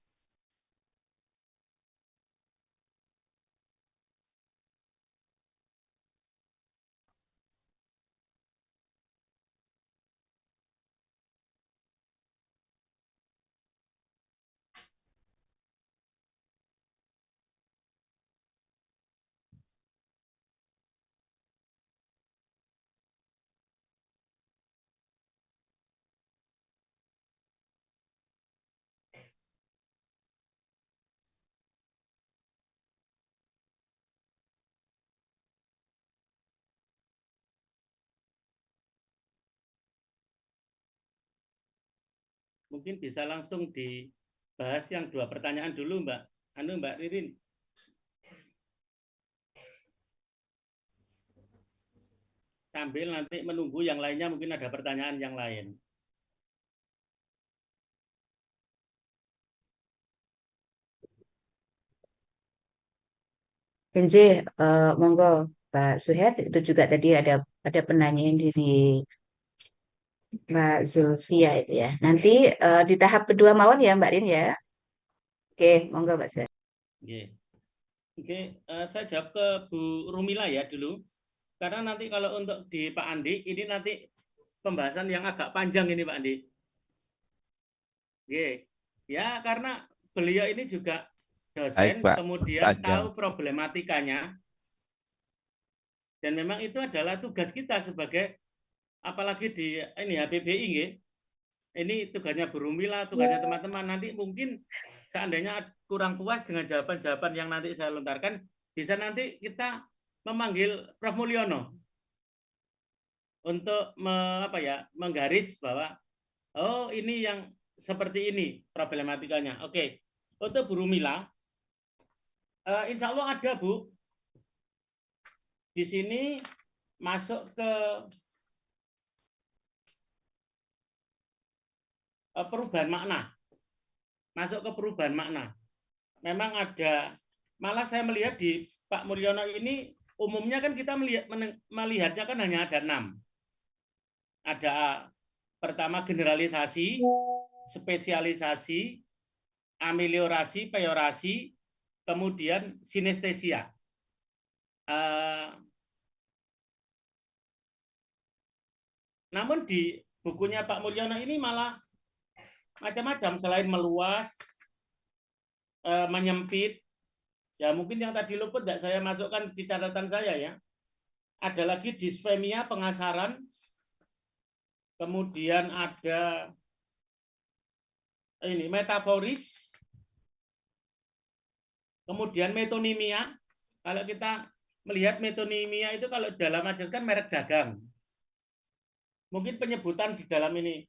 Mungkin bisa langsung dibahas yang 2 pertanyaan dulu, Mbak Ririn. Sambil nanti menunggu yang lainnya, mungkin ada pertanyaan yang lain. NJ, monggo Pak Suher, itu juga tadi ada penanya yang dari Mbak Zulfia itu ya. Nanti di tahap kedua mawon ya Mbak Rin ya. Oke, monggo Mbak Suher. Oke, saya jawab ke Bu Rumila ya dulu. Karena nanti kalau untuk di Pak Andi, ini nanti pembahasan yang agak panjang ini Pak Andi. Ya, karena beliau ini juga dosen, Baik, Pak. kemudian Panjang. tahu problematikanya. Dan memang itu adalah tugas kita sebagai, apalagi di ini HPBI, ini tugasnya Bu Rumila, tugasnya teman-teman. Nanti mungkin seandainya kurang puas dengan jawaban-jawaban yang nanti saya lontarkan, bisa nanti kita memanggil Prof. Mulyono untuk menggaris bahwa oh ini yang seperti ini problematikanya. Oke, untuk Bu Rumila, insya Allah ada Bu. Di sini masuk ke perubahan makna. Masuk ke perubahan makna. Memang ada, malah saya melihat di Pak Mulyono ini, umumnya kan kita melihatnya kan hanya ada 6. Ada pertama generalisasi, spesialisasi, ameliorasi, peyorasi, kemudian sinestesia. Namun di bukunya Pak Mulyono ini malah macam-macam, selain meluas, menyempit, ya mungkin yang tadi luput tidak saya masukkan di catatan saya ya. Ada lagi disfemia pengasaran, kemudian ada ini metaforis, kemudian metonimia. Kalau kita melihat metonimia itu kalau dalam ajas kan merek dagang. Mungkin penyebutan di dalam ini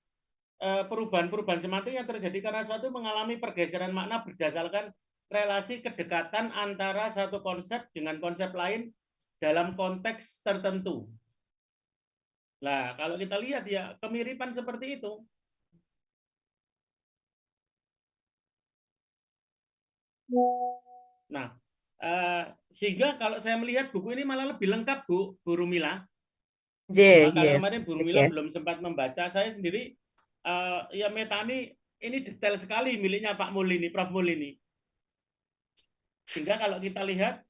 perubahan-perubahan semantik yang terjadi karena suatu mengalami pergeseran makna berdasarkan relasi kedekatan antara satu konsep dengan konsep lain dalam konteks tertentu. Nah, kalau kita lihat ya kemiripan seperti itu. Nah, sehingga kalau saya melihat buku ini malah lebih lengkap, Bu Rumila. Karena kemarin Bu Rumila belum sempat membaca, saya sendiri ya Metani ini detail sekali miliknya Pak Mul ini, Prof Mul ini. Sehingga kalau kita lihat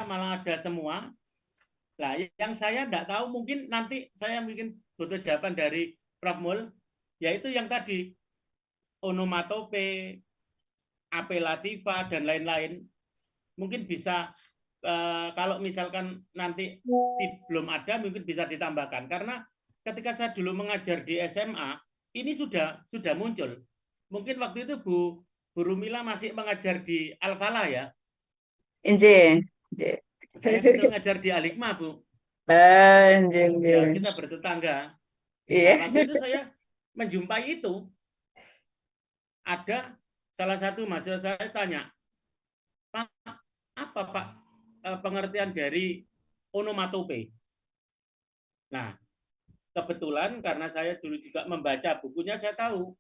malah ada semua. Nah, yang saya tidak tahu, mungkin nanti saya mungkin butuh jawaban dari Prof Mul, yaitu yang tadi onomatope, apelativa dan lain-lain. Mungkin bisa kalau misalkan nanti belum ada, mungkin bisa ditambahkan. Karena ketika saya dulu mengajar di SMA, ini sudah muncul. Mungkin waktu itu Bu Rumila masih mengajar di Al-Falah ya. Saya itu ngajar di Al-Hikmah, Bu. Ya, kita bertetangga. Nah, waktu itu saya menjumpai itu. Ada salah satu mahasiswa saya tanya, Pak, apa Pak pengertian dari onomatope? Nah, kebetulan karena saya dulu juga membaca bukunya, saya tahu.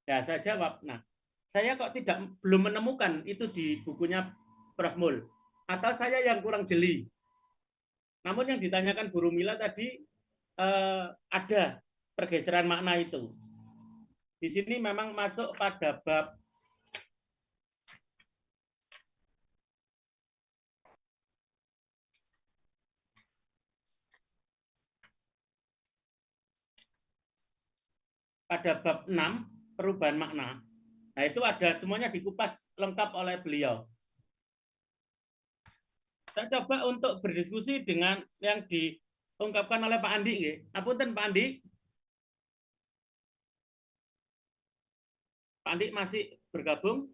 Ya, saya jawab. Nah, saya kok belum menemukan itu di bukunya Prof Mul. Atau saya yang kurang jeli. Namun yang ditanyakan Bu Rumila tadi ada pergeseran makna itu. Di sini memang masuk pada bab pada bab 6 perubahan makna. Nah, itu ada semuanya dikupas lengkap oleh beliau. Saya coba untuk berdiskusi dengan yang diungkapkan oleh Pak Andi. Apunten Pak Andi. Pak Andi masih bergabung?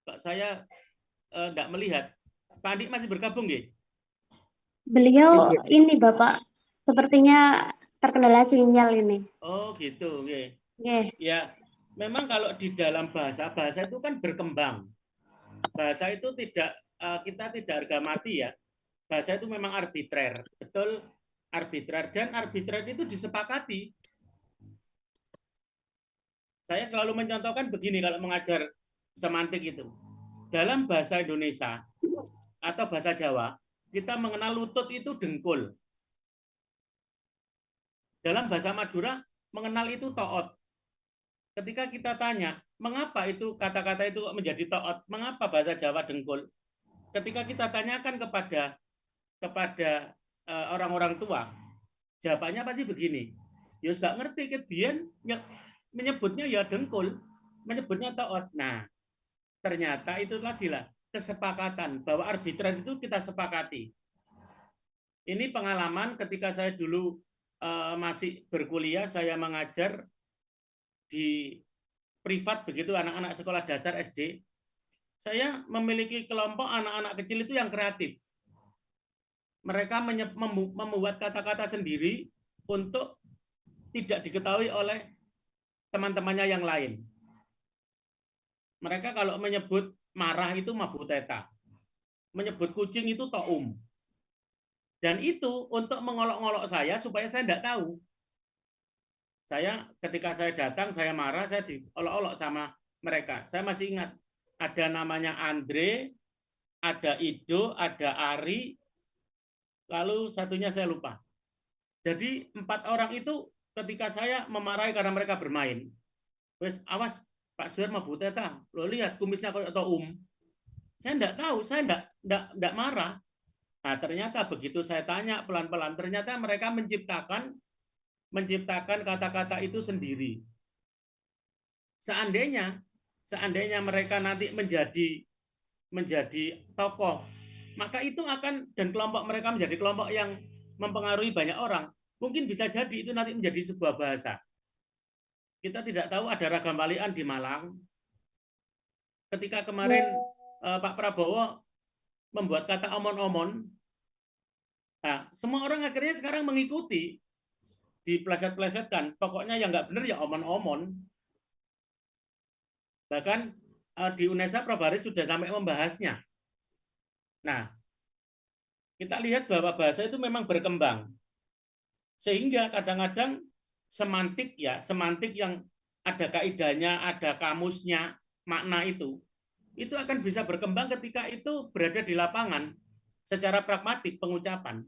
Pak saya tidak melihat. Pak Andi masih bergabung, nggih? Beliau ini Bapak sepertinya terkendala sinyal ini. Oh gitu, nggih. Nggih. Ya, memang kalau di dalam bahasa itu kan berkembang. Bahasa itu kita tidak harga mati ya. Bahasa itu memang arbitrer, betul, arbitrer, dan arbitrer itu disepakati. Saya selalu mencontohkan begini kalau mengajar semantik itu. Dalam bahasa Indonesia atau bahasa Jawa, kita mengenal lutut itu dengkul. Dalam bahasa Madura, mengenal itu toot. Ketika kita tanya, mengapa itu kata-kata itu kok menjadi toot? Mengapa bahasa Jawa dengkul? Ketika kita tanyakan kepada orang-orang tua, jawabannya pasti begini. Ya nggak ngerti kebian menyebutnya ya dengkul, menyebutnya toot. Nah, ternyata itu lagi lah kesepakatan bahwa arbitrer itu kita sepakati. Ini pengalaman ketika saya dulu masih berkuliah, saya mengajar di privat begitu, anak-anak sekolah dasar SD. Saya memiliki kelompok anak-anak kecil itu yang kreatif. Mereka membuat kata-kata sendiri untuk tidak diketahui oleh teman-temannya yang lain. Mereka kalau menyebut marah itu mabuteta. Menyebut kucing itu toum. Dan itu untuk mengolok-olok saya supaya saya tidak tahu. Saya ketika saya datang, saya marah, saya diolok-olok sama mereka. Saya masih ingat ada namanya Andre, ada Ido, ada Ari, lalu satunya saya lupa. Jadi 4 orang itu ketika saya memarahi karena mereka bermain. Wes awas Pak Suher mabuteta, lo lihat kumisnya kayak toum. Saya enggak tahu, saya enggak marah. Nah, ternyata begitu saya tanya pelan-pelan, ternyata mereka menciptakan kata-kata itu sendiri. Seandainya mereka nanti menjadi tokoh, maka itu akan, dan kelompok mereka menjadi kelompok yang mempengaruhi banyak orang. Mungkin bisa jadi itu nanti menjadi sebuah bahasa. Kita tidak tahu ada ragam walian di Malang. Ketika kemarin Pak Prabowo membuat kata omon-omon, Nah, semua orang akhirnya sekarang mengikuti, dipleset-plesetkan. Pokoknya yang nggak benar ya omon-omon. Bahkan di UNESA Probaris sudah sampai membahasnya. Nah, kita lihat bahwa bahasa itu memang berkembang. Sehingga kadang-kadang semantik yang ada kaidahnya, ada kamusnya, makna itu akan bisa berkembang ketika itu berada di lapangan secara pragmatik pengucapan.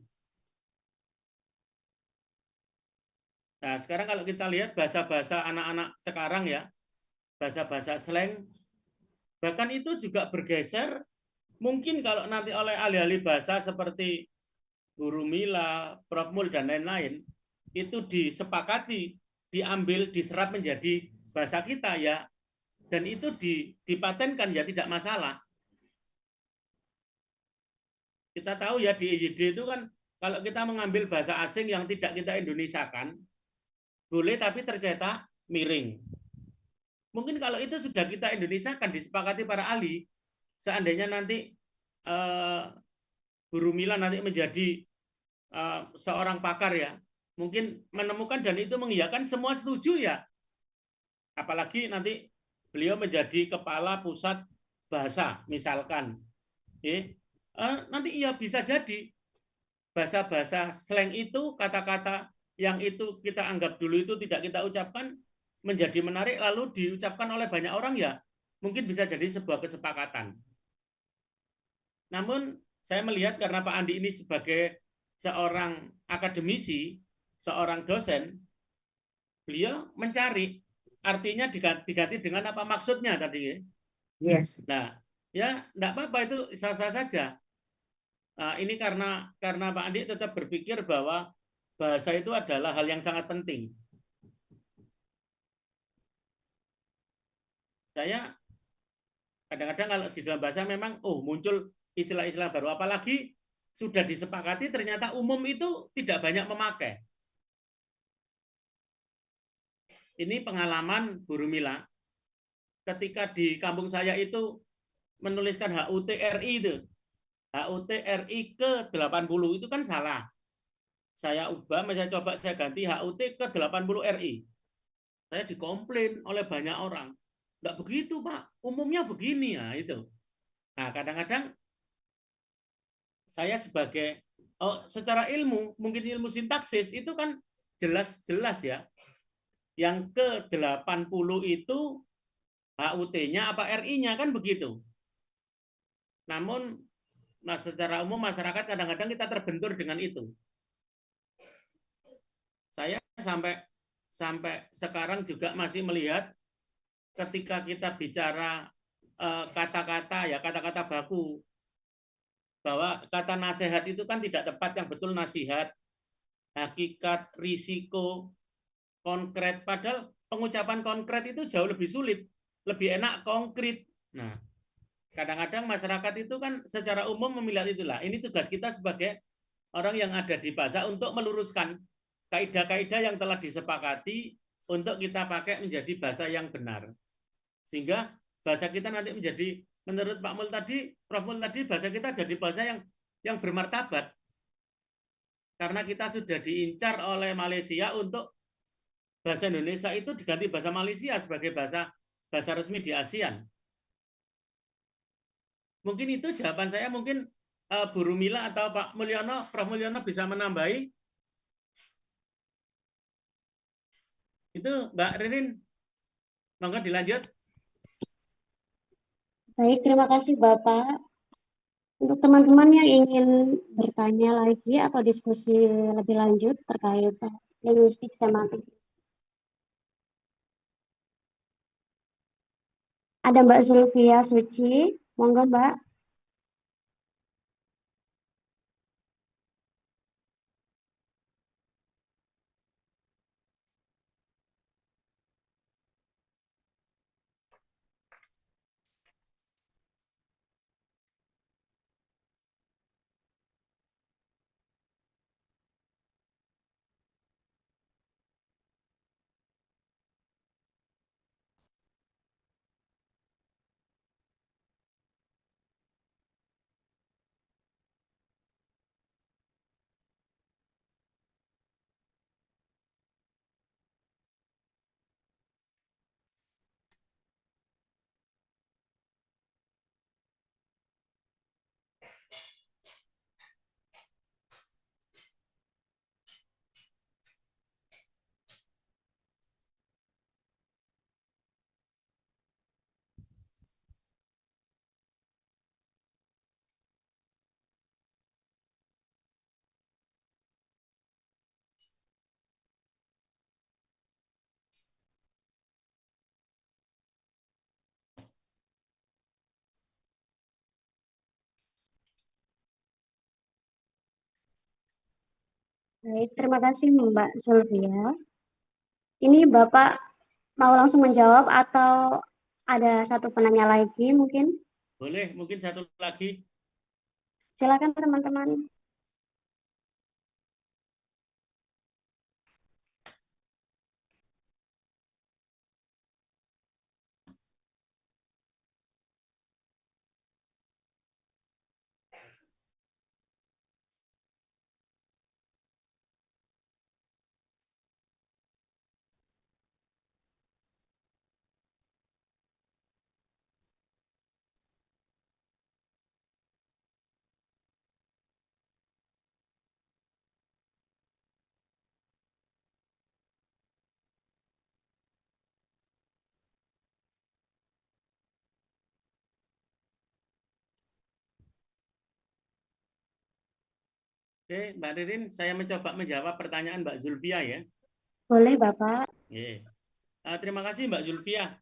Nah, sekarang kalau kita lihat bahasa-bahasa anak-anak sekarang ya, bahasa-bahasa slang, bahkan itu juga bergeser, mungkin kalau nanti oleh ahli-ahli bahasa seperti Guru Mila, Prof. Mul, dan lain-lain, itu disepakati, diambil, diserap menjadi bahasa kita ya, dan itu dipatenkan ya tidak masalah. Kita tahu ya di IYD itu kan kalau kita mengambil bahasa asing yang tidak kita Indonesiakan, boleh tapi tercetak miring. Mungkin kalau itu sudah kita Indonesiakan, disepakati para ahli, seandainya nanti Guru Mila nanti menjadi seorang pakar ya, mungkin menemukan dan itu mengiyakan, semua setuju ya. Apalagi nanti beliau menjadi kepala pusat bahasa misalkan. Nanti iya bisa jadi bahasa-bahasa slang itu, kata-kata yang itu kita anggap dulu itu tidak kita ucapkan menjadi menarik lalu diucapkan oleh banyak orang ya, mungkin bisa jadi sebuah kesepakatan. Namun saya melihat karena Pak Andi ini sebagai seorang akademisi, seorang dosen, beliau mencari artinya diganti dengan apa maksudnya tadi. Yes. Nah, ya enggak apa-apa, itu sah-sah saja. Nah, ini karena Pak Andi tetap berpikir bahwa bahasa itu adalah hal yang sangat penting. Saya kadang-kadang kalau di dalam bahasa memang muncul istilah-istilah baru, apalagi sudah disepakati ternyata umum itu tidak banyak memakai. Ini pengalaman Bu Rumila ketika di kampung saya itu menuliskan HUTRI itu. HUTRI ke 80 itu kan salah. Saya ubah, saya coba saya ganti HUT ke 80 RI. Saya dikomplain oleh banyak orang. Enggak begitu, Pak. Umumnya begini ya, itu. Nah, kadang-kadang saya sebagai secara ilmu, mungkin ilmu sintaksis itu kan jelas-jelas ya. Yang ke 80 itu HUT-nya apa RI-nya kan begitu. Namun secara umum masyarakat kadang-kadang kita terbentur dengan itu. Saya sampai sekarang juga masih melihat ketika kita bicara kata-kata ya, kata-kata baku, bahwa kata nasihat itu kan tidak tepat, yang betul nasihat, hakikat, risiko, konkret. Padahal pengucapan konkret itu jauh lebih sulit, lebih enak konkret. Nah, kadang-kadang masyarakat itu kan secara umum melihat itulah. Ini tugas kita sebagai orang yang ada di bahasa untuk meluruskan kaidah-kaidah yang telah disepakati untuk kita pakai menjadi bahasa yang benar. Sehingga bahasa kita nanti menjadi, menurut Pak Mul tadi, Prof Mul tadi, bahasa kita jadi bahasa yang bermartabat. Karena kita sudah diincar oleh Malaysia untuk bahasa Indonesia itu diganti bahasa Malaysia sebagai bahasa resmi di ASEAN. Mungkin itu jawaban saya, mungkin Bu Rumila atau Pak Mulyono, Prof Mulyono bisa menambahi. Itu Mbak Ririn, monggo dilanjut. Baik, terima kasih Bapak. Untuk teman-teman yang ingin bertanya lagi atau diskusi lebih lanjut terkait linguistik semantik, ada Mbak Zulfia Suci, monggo Mbak. Baik, terima kasih Mbak Zulfia. Ini Bapak mau langsung menjawab atau ada satu penanya lagi mungkin? Boleh, mungkin satu lagi. Silakan teman-teman. Oke, Mbak Ririn, saya mencoba menjawab pertanyaan Mbak Zulfia ya. Boleh Bapak. Terima kasih Mbak Zulfia.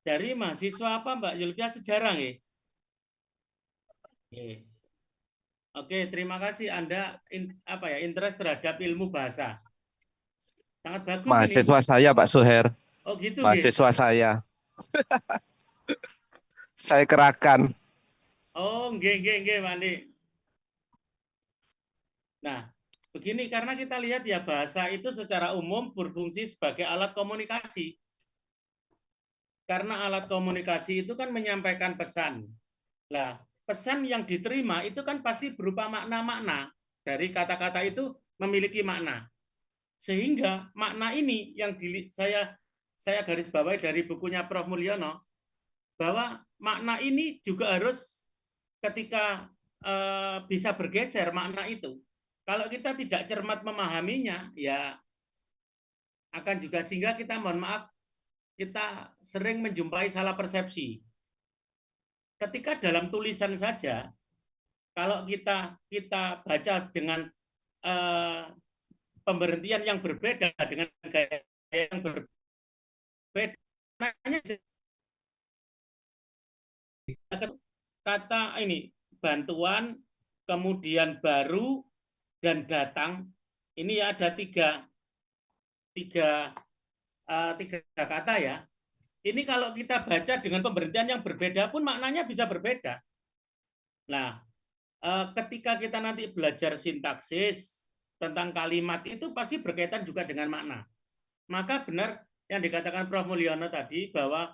Dari mahasiswa apa Mbak Zulfia? Sejarah ya? Oke, terima kasih Anda interest terhadap ilmu bahasa. Sangat bagus ini. Mahasiswa saya Pak Suher. Oh gitu Mahasiswa saya. Saya kerakan. Oh, nggih, Pak Andi. Nah, begini karena kita lihat ya bahasa itu secara umum berfungsi sebagai alat komunikasi. Karena alat komunikasi itu kan menyampaikan pesan. Nah, pesan yang diterima itu kan pasti berupa makna-makna. Dari kata-kata itu memiliki makna. Sehingga makna ini yang saya garis bawahi dari bukunya Prof. Mulyono, bahwa makna ini juga harus ketika bisa bergeser makna itu. Kalau kita tidak cermat memahaminya, ya akan juga sehingga kita mohon maaf kita sering menjumpai salah persepsi. Ketika dalam tulisan saja, kalau kita baca dengan pemberhentian yang berbeda dengan gaya yang berbeda, kata ini bantuan, kemudian baru dan datang. Ini ada tiga kata ya. Ini kalau kita baca dengan pemberhentian yang berbeda pun maknanya bisa berbeda. Nah, ketika kita nanti belajar sintaksis tentang kalimat itu pasti berkaitan juga dengan makna. Maka benar yang dikatakan Prof. Mulyono tadi bahwa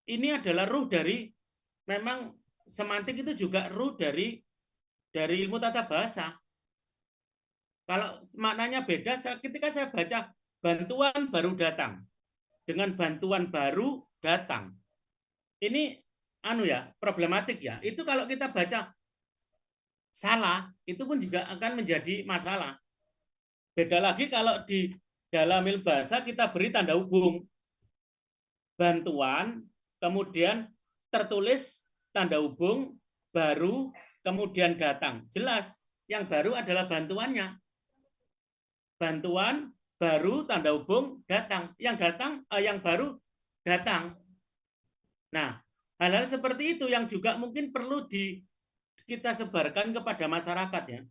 ini adalah ruh dari memang semantik itu juga ruh dari ilmu tata bahasa. Kalau maknanya beda, ketika saya baca bantuan baru datang dengan bantuan baru datang, ini problematik ya. Itu kalau kita baca salah, itu pun juga akan menjadi masalah. Beda lagi kalau di dalam ilmu bahasa kita beri tanda hubung bantuan, kemudian tertulis tanda hubung baru, kemudian datang. Jelas yang baru adalah bantuannya. Bantuan baru tanda hubung datang. Yang baru datang. Nah, hal-hal seperti itu yang juga mungkin perlu kita sebarkan kepada masyarakat ya.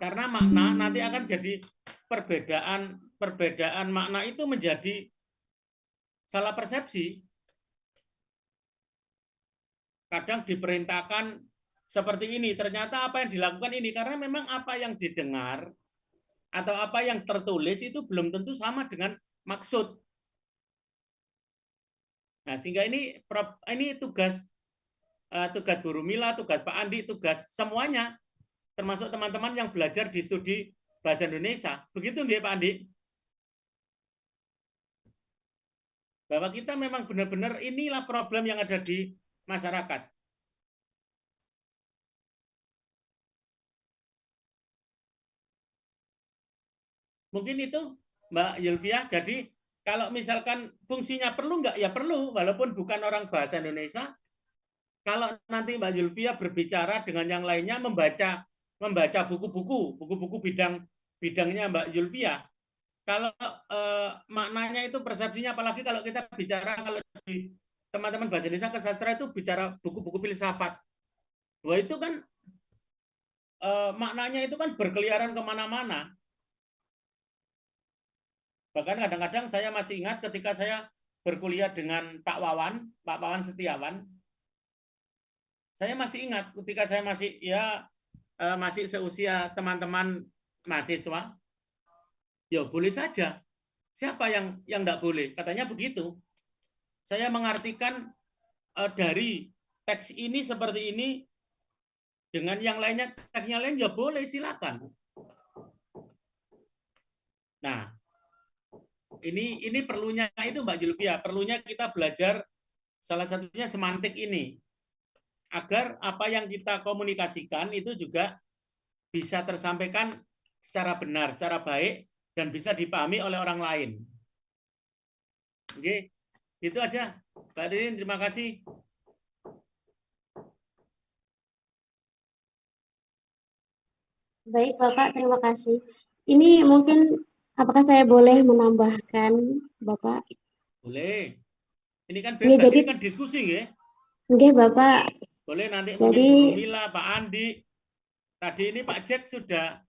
Karena makna nanti akan jadi perbedaan makna itu menjadi salah persepsi. Kadang diperintahkan seperti ini, ternyata apa yang dilakukan ini karena memang apa yang didengar atau apa yang tertulis itu belum tentu sama dengan maksud. Nah, sehingga ini tugas Bu Rumila, tugas Pak Andi, tugas semuanya, termasuk teman-teman yang belajar di studi bahasa Indonesia. Begitu nggih Pak Andi? Bahwa kita memang benar-benar inilah problem yang ada di masyarakat. Mungkin itu Mbak Yulvia. Jadi kalau misalkan fungsinya perlu nggak? Ya perlu, walaupun bukan orang bahasa Indonesia. Kalau nanti Mbak Yulvia berbicara dengan yang lainnya, membaca buku-buku bidangnya Mbak Yulvia. Kalau maknanya itu persepsinya, apalagi kalau kita bicara kalau di teman-teman bahasa Indonesia ke sastra itu bicara buku-buku filsafat. Wah itu kan maknanya itu kan berkeliaran kemana-mana. Bahkan kadang-kadang saya masih ingat ketika saya berkuliah dengan Pak Wawan Setiawan, saya masih ingat ketika saya masih masih seusia teman-teman mahasiswa, ya boleh saja. Siapa yang enggak boleh? Katanya begitu. Saya mengartikan dari teks ini seperti ini dengan yang lainnya, teksnya lain ya boleh, silakan. Nah, ini perlunya itu Mbak Julvia, perlunya kita belajar salah satunya semantik ini agar apa yang kita komunikasikan itu juga bisa tersampaikan secara benar, secara baik dan bisa dipahami oleh orang lain. Oke, itu aja. Mbak Dirin, terima kasih. Baik, Bapak, terima kasih. Ini mungkin apakah saya boleh menambahkan, Bapak? Boleh. Ini kan Ya, bebas, jadi, ini kan diskusi ya. oke, Bapak. Boleh nanti Jadi, mungkin Bu Rumila, Pak Andi. Tadi ini Pak Jack sudah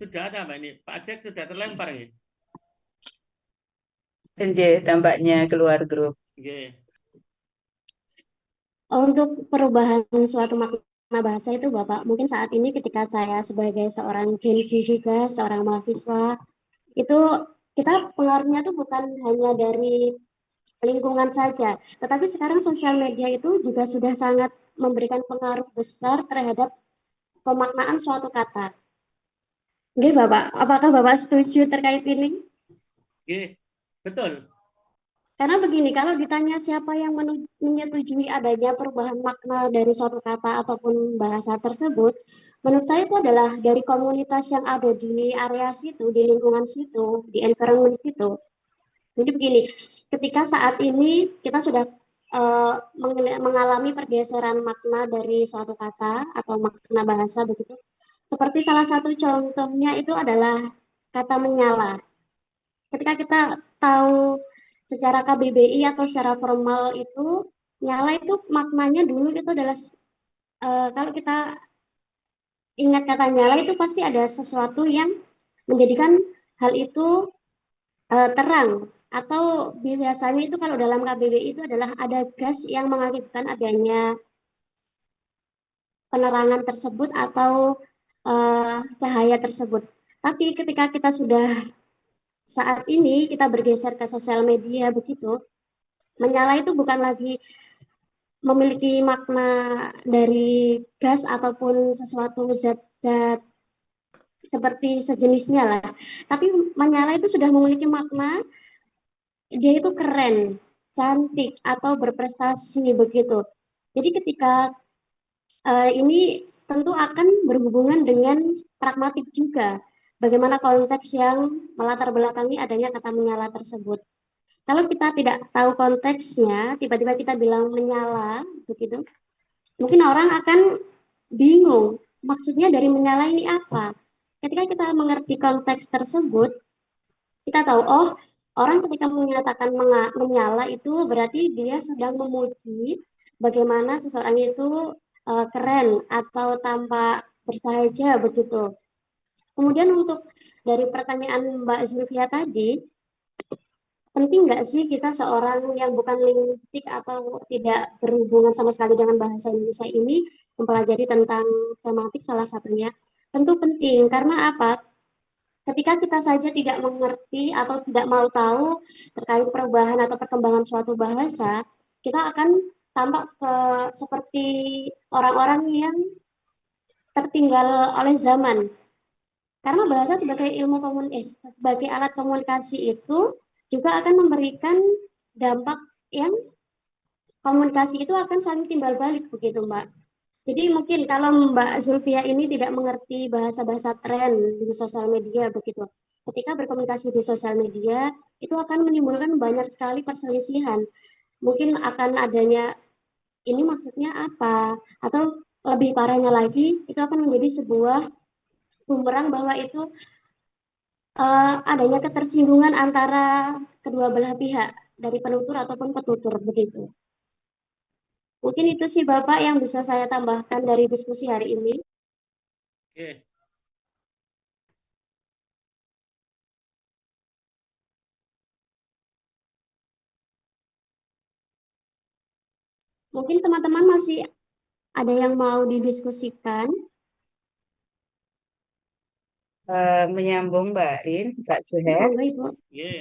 ada Mbak ini. Pak Jack sudah terlempar ya. Tampaknya keluar grup. Oke. untuk perubahan suatu makna bahasa itu, Bapak, mungkin saat ini ketika saya sebagai seorang Gen Z juga, seorang mahasiswa, itu kita pengaruhnya tuh bukan hanya dari lingkungan saja, tetapi sekarang sosial media itu juga sudah sangat memberikan pengaruh besar terhadap pemaknaan suatu kata. Oke, Bapak, apakah Bapak setuju terkait ini? Oke. Betul. Karena begini, kalau ditanya siapa yang menyetujui adanya perubahan makna dari suatu kata ataupun bahasa tersebut, menurut saya itu adalah dari komunitas yang ada di area situ, di lingkungan situ, di environment situ. Jadi begini, ketika saat ini kita sudah mengalami pergeseran makna dari suatu kata atau makna bahasa begitu. Seperti salah satu contohnya itu adalah kata menyala. Ketika kita tahu secara KBBI atau secara formal itu, nyala itu maknanya dulu itu adalah kalau kita ingat kata nyala itu pasti ada sesuatu yang menjadikan hal itu terang, atau biasanya itu kalau dalam KBBI itu adalah ada gas yang mengakibatkan adanya penerangan tersebut atau cahaya tersebut. Tapi ketika kita sudah saat ini kita bergeser ke sosial media begitu, menyala itu bukan lagi memiliki makna dari gas ataupun sesuatu zat-zat seperti sejenisnya lah. Tapi menyala itu sudah memiliki makna dia itu keren, cantik atau berprestasi begitu. Jadi ketika ini tentu akan berhubungan dengan pragmatik juga. Bagaimana konteks yang melatar belakangi adanya kata menyala tersebut. Kalau kita tidak tahu konteksnya, tiba-tiba kita bilang menyala, begitu, mungkin orang akan bingung, maksudnya dari menyala ini apa? Ketika kita mengerti konteks tersebut, kita tahu, oh, orang ketika menyatakan menyala itu berarti dia sedang memuji bagaimana seseorang itu keren atau tampak bersahaja begitu. Kemudian untuk dari pertanyaan Mbak Zulfia tadi, penting nggak sih kita seorang yang bukan linguistik atau tidak berhubungan sama sekali dengan bahasa Indonesia ini mempelajari tentang semantik salah satunya? Tentu penting, karena apa? Ketika kita saja tidak mengerti atau tidak mau tahu terkait perubahan atau perkembangan suatu bahasa, kita akan tampak seperti orang-orang yang tertinggal oleh zaman. Karena bahasa sebagai sebagai alat komunikasi itu juga akan memberikan dampak yang komunikasi itu akan saling timbal balik begitu, Mbak. Jadi mungkin kalau Mbak Zulfia ini tidak mengerti bahasa-bahasa tren di sosial media begitu, ketika berkomunikasi di sosial media itu akan menimbulkan banyak sekali perselisihan. Mungkin akan adanya ini maksudnya apa, atau lebih parahnya lagi itu akan menjadi sebuah bumerang bahwa itu adanya ketersinggungan antara kedua belah pihak dari penutur ataupun petutur begitu. Mungkin itu sih Bapak yang bisa saya tambahkan dari diskusi hari ini. Oke. Mungkin teman-teman masih ada yang mau didiskusikan. Menyambung Mbak Rin, Pak Zuher. Monggo Ibu.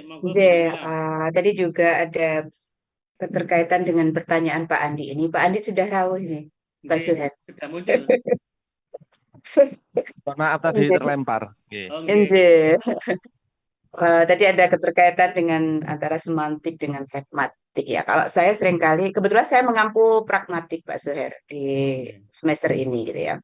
Monggo Bu Nggih, Lila. tadi juga ada keterkaitan dengan pertanyaan Pak Andi ini. Pak Andi sudah rawuh ini, Pak Nggih, Zuher. sudah muncul. Mohon maaf tadi Jadi, terlempar. Oke. Oh, nggih. nggih. Tadi ada keterkaitan dengan antara semantik dengan pragmatik ya. Kalau saya seringkali, kebetulan saya mengampu pragmatik Pak Zuher di Oke. semester ini gitu ya.